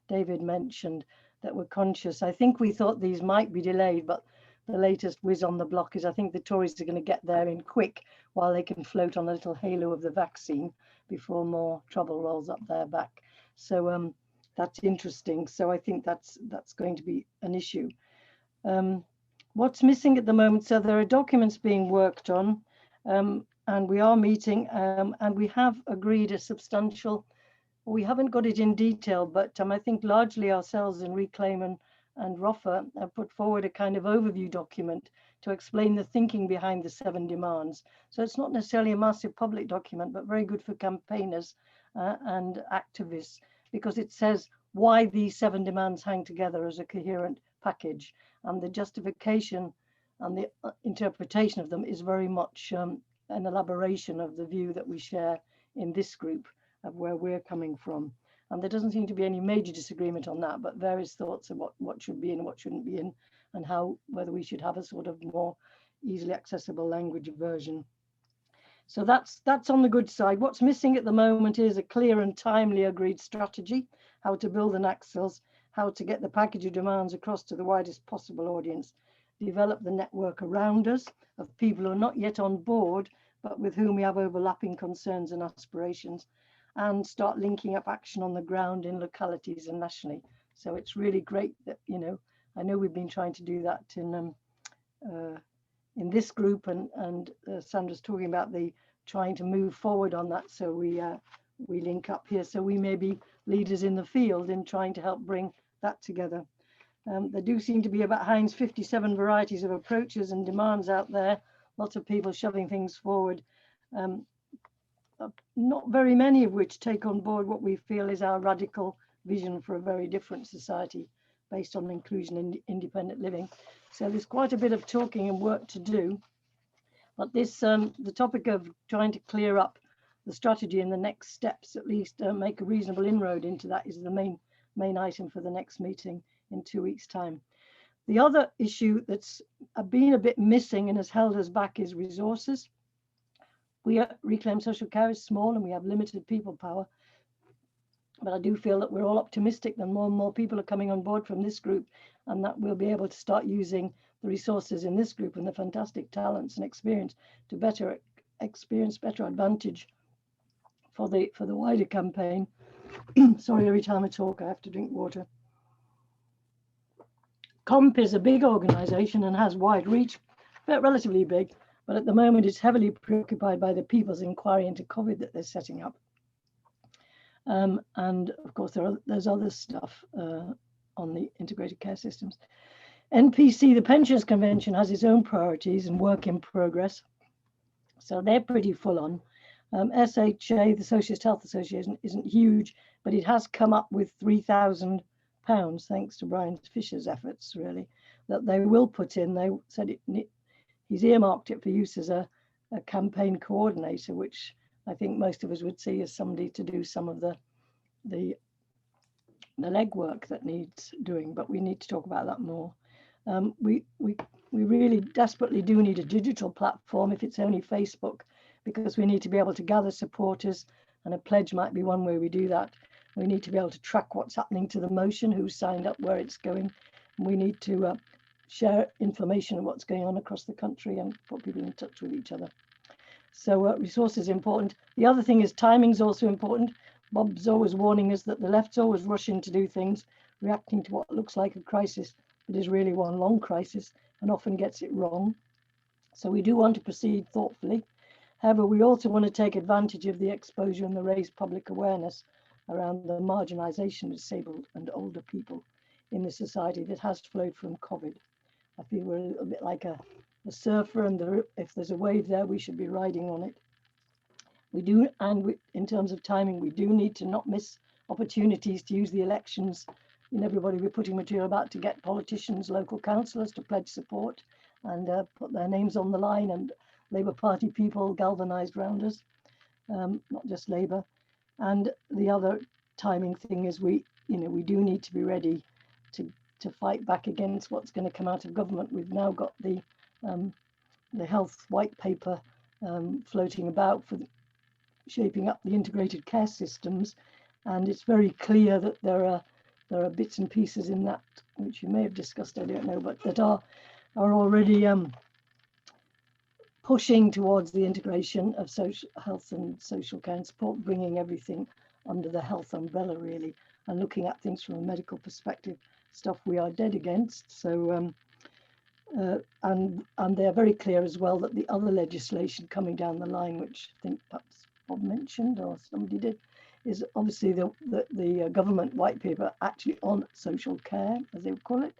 David mentioned, that we're conscious. I think we thought these might be delayed, but the latest whiz on the block is I think the Tories are going to get there in quick while they can float on a little halo of the vaccine before more trouble rolls up their back. So that's interesting. So I think that's going to be an issue. What's missing at the moment? So there are documents being worked on, and we are meeting, and we have agreed a substantial, we haven't got it in detail, but I think largely ourselves in Reclaim and ROFA have put forward a kind of overview document to explain the thinking behind the 7 demands. So it's not necessarily a massive public document, but very good for campaigners and activists, because it says why these 7 demands hang together as a coherent package, and the justification and the interpretation of them is very much an elaboration of the view that we share in this group of where we're coming from. And there doesn't seem to be any major disagreement on that, but various thoughts of what should be in and what shouldn't be in, and how, whether we should have a sort of more easily accessible language version. So that's on the good side. What's missing at the moment is a clear and timely agreed strategy, how to build an NACSLS, how to get the package of demands across to the widest possible audience, develop the network around us of people who are not yet on board, but with whom we have overlapping concerns and aspirations, and start linking up action on the ground in localities and nationally. So it's really great that, you know, I know we've been trying to do that in this group, and Sandra's talking about the trying to move forward on that. So we link up here. So we may be leaders in the field in trying to help bring that together. There do seem to be about Heinz 57 varieties of approaches and demands out there. Lots of people shoving things forward. Not very many of which take on board what we feel is our radical vision for a very different society based on inclusion and independent living. So there's quite a bit of talking and work to do. But this, the topic of trying to clear up the strategy and the next steps, at least make a reasonable inroad into that, is the main item for the next meeting in 2 weeks' time. The other issue that's been a bit missing and has held us back is resources. We Reclaim Social Care is small and we have limited people power, but I do feel that we're all optimistic that more and more people are coming on board from this group, and that we'll be able to start using the resources in this group and the fantastic talents and experience to better advantage for the wider campaign. Sorry, every time I talk, I have to drink water. COMP is a big organisation and has wide reach, but relatively big, but at the moment it's heavily preoccupied by the People's Inquiry into COVID that they're setting up. And of course, there's other stuff on the integrated care systems. NPC, the Pensions Convention, has its own priorities and work in progress. So they're pretty full on. SHA, the Socialist Health Association, isn't huge, but it has come up with £3,000, thanks to Brian Fisher's efforts, really, that they will put in. They said he's earmarked it for use as a campaign coordinator, which I think most of us would see as somebody to do some of the legwork that needs doing, but we need to talk about that more. We really desperately do need a digital platform, if it's only Facebook, because we need to be able to gather supporters, and a pledge might be one way we do that. We need to be able to track what's happening to the motion, who's signed up, where it's going. And we need to share information of what's going on across the country and put people in touch with each other. So resources are important. The other thing is timing is also important. Bob's always warning us that the left's always rushing to do things, reacting to what looks like a crisis, but is really one long crisis, and often gets it wrong. So we do want to proceed thoughtfully. However, we also want to take advantage of the exposure and the raised public awareness around the marginalisation of disabled and older people in the society that has flowed from COVID. I feel we're a little bit like a surfer, and if there's a wave there, we should be riding on it. We do, and in terms of timing, we do need to not miss opportunities to use the elections. And everybody, we're putting material about to get politicians, local councillors to pledge support and put their names on the line, and Labour Party people galvanised round us, not just Labour. And the other timing thing is we do need to be ready to fight back against what's going to come out of government. We've now got the health white paper floating about for shaping up the integrated care systems, and it's very clear that there are bits and pieces in that which you may have discussed, I don't know, but that are already pushing towards the integration of social health and social care and support, bringing everything under the health umbrella, really, and looking at things from a medical perspective, stuff we are dead against. So and they're very clear as well that the other legislation coming down the line, which I think perhaps Bob mentioned or somebody did, is obviously the government white paper actually on social care, as they would call it,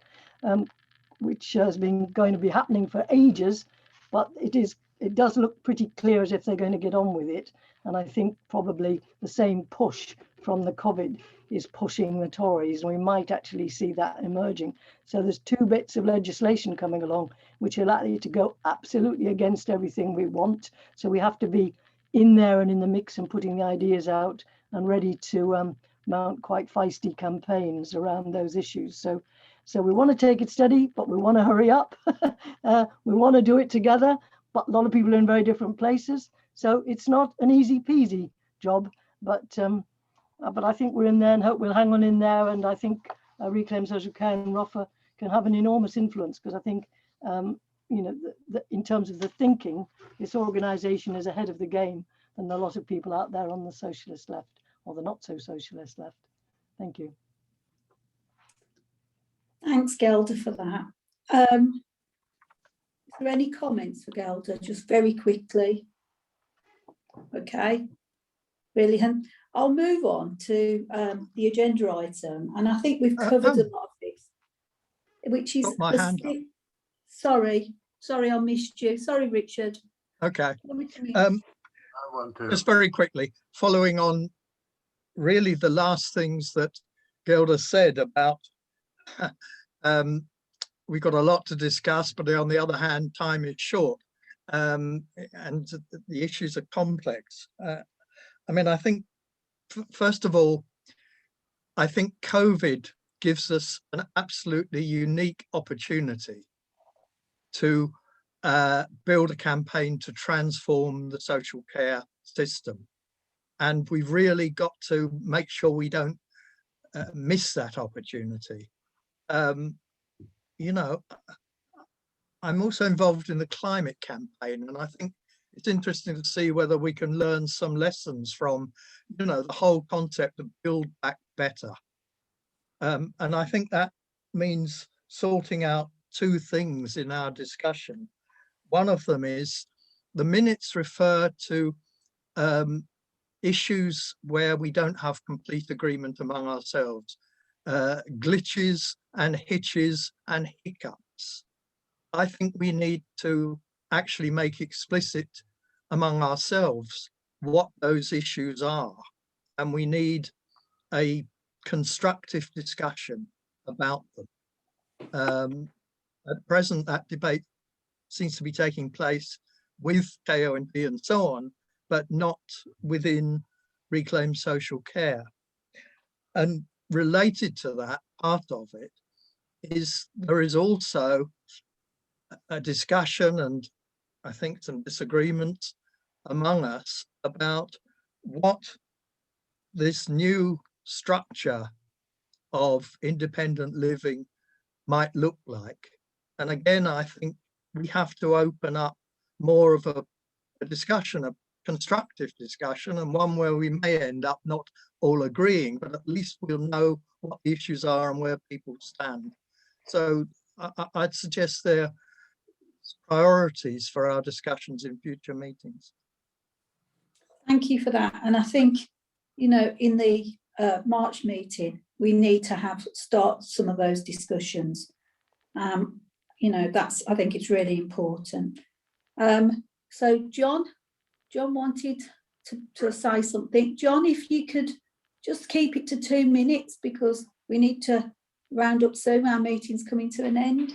which has been going to be happening for ages, but it does look pretty clear as if they're going to get on with it. And I think probably the same push from the COVID is pushing the Tories, and we might actually see that emerging. So there's two bits of legislation coming along which are likely to go absolutely against everything we want. So we have to be in there and in the mix and putting the ideas out and ready to mount quite feisty campaigns around those issues. So we want to take it steady, but we want to hurry up. We want to do it together, but a lot of people are in very different places. So it's not an easy peasy job, but I think we're in there and hope we'll hang on in there. And I think Reclaim Social Care and ROFA can have an enormous influence, because I think, in terms of the thinking, this organisation is ahead of the game than a lot of people out there on the socialist left or the not so socialist left. Thank you. Thanks, Gelda, for that. Is there any comments for Gelda, just very quickly? Okay, brilliant. I'll move on to the agenda item, and I think we've covered a lot of this, which is sorry, I missed you. Sorry, Richard. Okay. Just very quickly, following on really the last things that Gelda said about we've got a lot to discuss, but on the other hand, time is short, and the issues are complex. I mean, I think, first of all, I think COVID gives us an absolutely unique opportunity to build a campaign to transform the social care system. And we've really got to make sure we don't miss that opportunity. I'm also involved in the climate campaign, and I think it's interesting to see whether we can learn some lessons from, you know, the whole concept of build back better. And I think that means sorting out two things in our discussion. One of them is the minutes refer to issues where we don't have complete agreement among ourselves, glitches and hitches and hiccups. I think we need to actually make explicit among ourselves what those issues are, and we need a constructive discussion about them. At present, that debate seems to be taking place with KONP and so on, but not within Reclaim Social Care. And related to that, part of it is there is also a discussion and I think some disagreements among us about what this new structure of independent living might look like. And again, I think we have to open up more of a discussion, a constructive discussion, and one where we may end up not all agreeing, but at least we'll know what the issues are and where people stand. So I'd suggest there are priorities for our discussions in future meetings. Thank you for that. And I think, you know, in the March meeting, we need to start some of those discussions. You know, I think it's really important. So John wanted to say something. John, if you could just keep it to 2 minutes because we need to round up soon. Our meeting's coming to an end.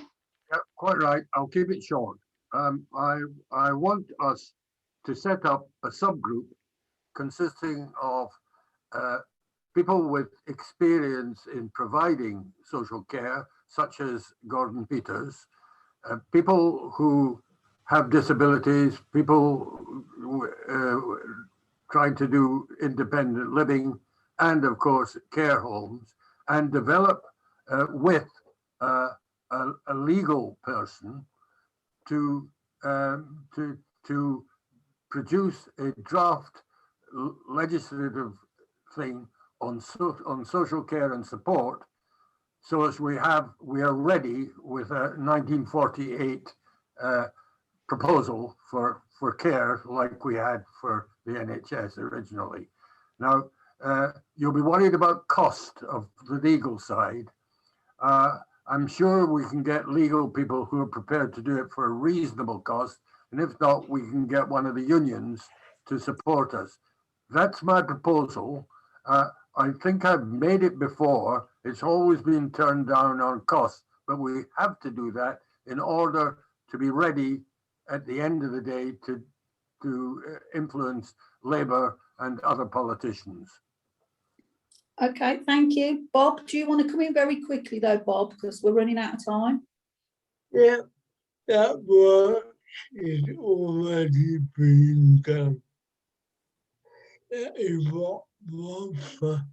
Yeah, quite right. I'll keep it short. I want us to set up a subgroup consisting of people with experience in providing social care, such as Gordon Peters, people who have disabilities, people trying to do independent living, and of course care homes, and develop with a legal person to produce a draft legislative thing on social care and support, so as we are ready with a 1948 proposal for care like we had for the NHS originally. Now, you'll be worried about cost of the legal side. I'm sure we can get legal people who are prepared to do it for a reasonable cost, and if not, we can get one of the unions to support us. That's my proposal. I think I've made it before. It's always been turned down on cost, but we have to do that in order to be ready at the end of the day to influence Labour and other politicians. Okay, thank you. Bob, do you want to come in very quickly though, Bob, because we're running out of time? Yeah, that work is already being done. That is what Rofa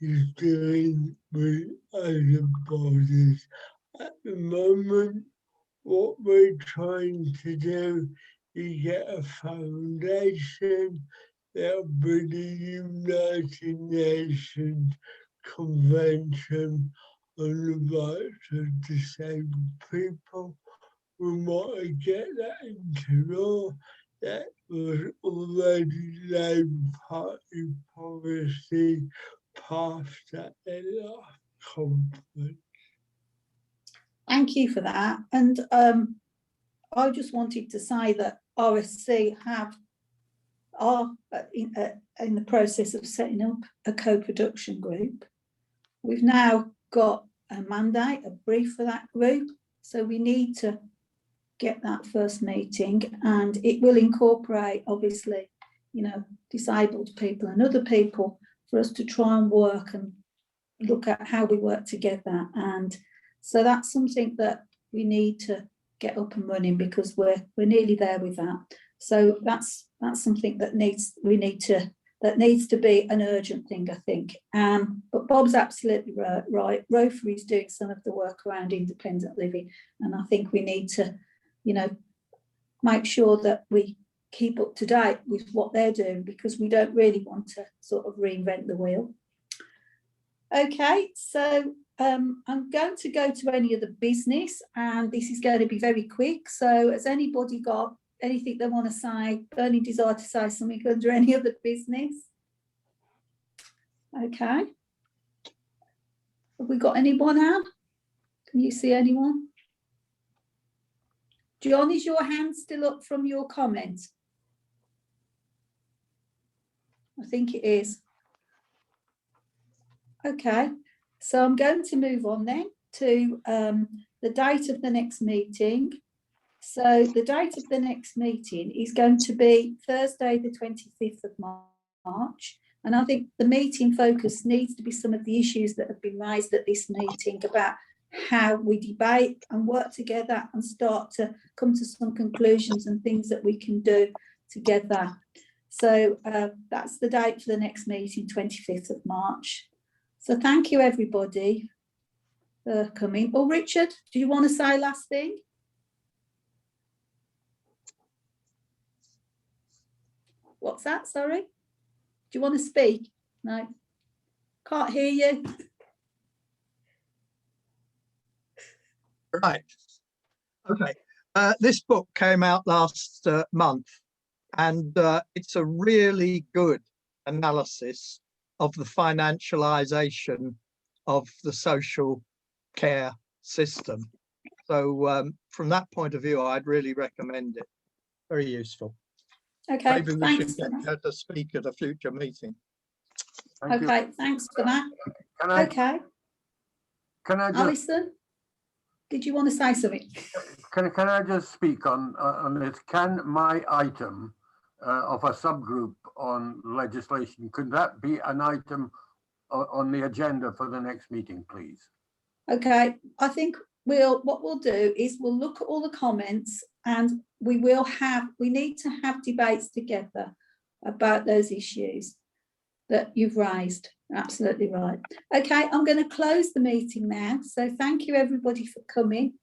is doing with other bodies. At the moment, what we're trying to do is get a foundation that will be the United Nations Convention on the Rights of Disabled People. We want to get that into law. That was already Labour Party policy passed at the last conference. Thank you for that. And I just wanted to say that RSC are in the process of setting up a co-production group. We've now got a mandate, a brief for that group. So we need to get that first meeting, and it will incorporate, obviously, you know, disabled people and other people for us to try and work and look at how we work together. And so that's something that we need to get up and running because we're nearly there with that. So that's something that needs to be an urgent thing, I think. But Bob's absolutely right. Rofa is doing some of the work around independent living, and I think we need to you know, make sure that we keep up to date with what they're doing, because we don't really want to sort of reinvent the wheel. Okay, so I'm going to go to any other business, and this is going to be very quick. So has anybody got anything they want to say, burning desire to say something under any other business? Okay. Have we got anyone, Anne? Can you see anyone? John, is your hand still up from your comment? I think it is. Okay, so I'm going to move on then to the date of the next meeting. So the date of the next meeting is going to be Thursday, the 25th of March. And I think the meeting focus needs to be some of the issues that have been raised at this meeting about how we debate and work together and start to come to some conclusions and things that we can do together. So that's the date for the next meeting, 25th of March. So thank you, everybody, for coming. Oh, Richard, do you want to say last thing? What's that? Sorry. Do you want to speak? No. Can't hear you. Right. Okay. This book came out last month, and it's a really good analysis of the financialization of the social care system. So from that point of view, I'd really recommend it. Very useful. Okay, maybe we thanks should for get her to speak at a future meeting. Thank you. Okay, thanks for that. Okay, Can I just, Alison, did you want to say something? can I just speak on this? Can my item of a subgroup on legislation, could that be an item on the agenda for the next meeting, please? Okay, I think what we'll do is we'll look at all the comments, and we need to have debates together about those issues that you've raised. Absolutely right. Okay, I'm going to close the meeting now. So thank you everybody for coming,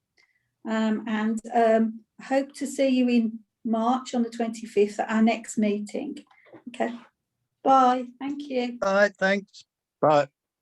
and hope to see you in March on the 25th at our next meeting. Okay, bye. Thank you. Bye. Thanks. Bye.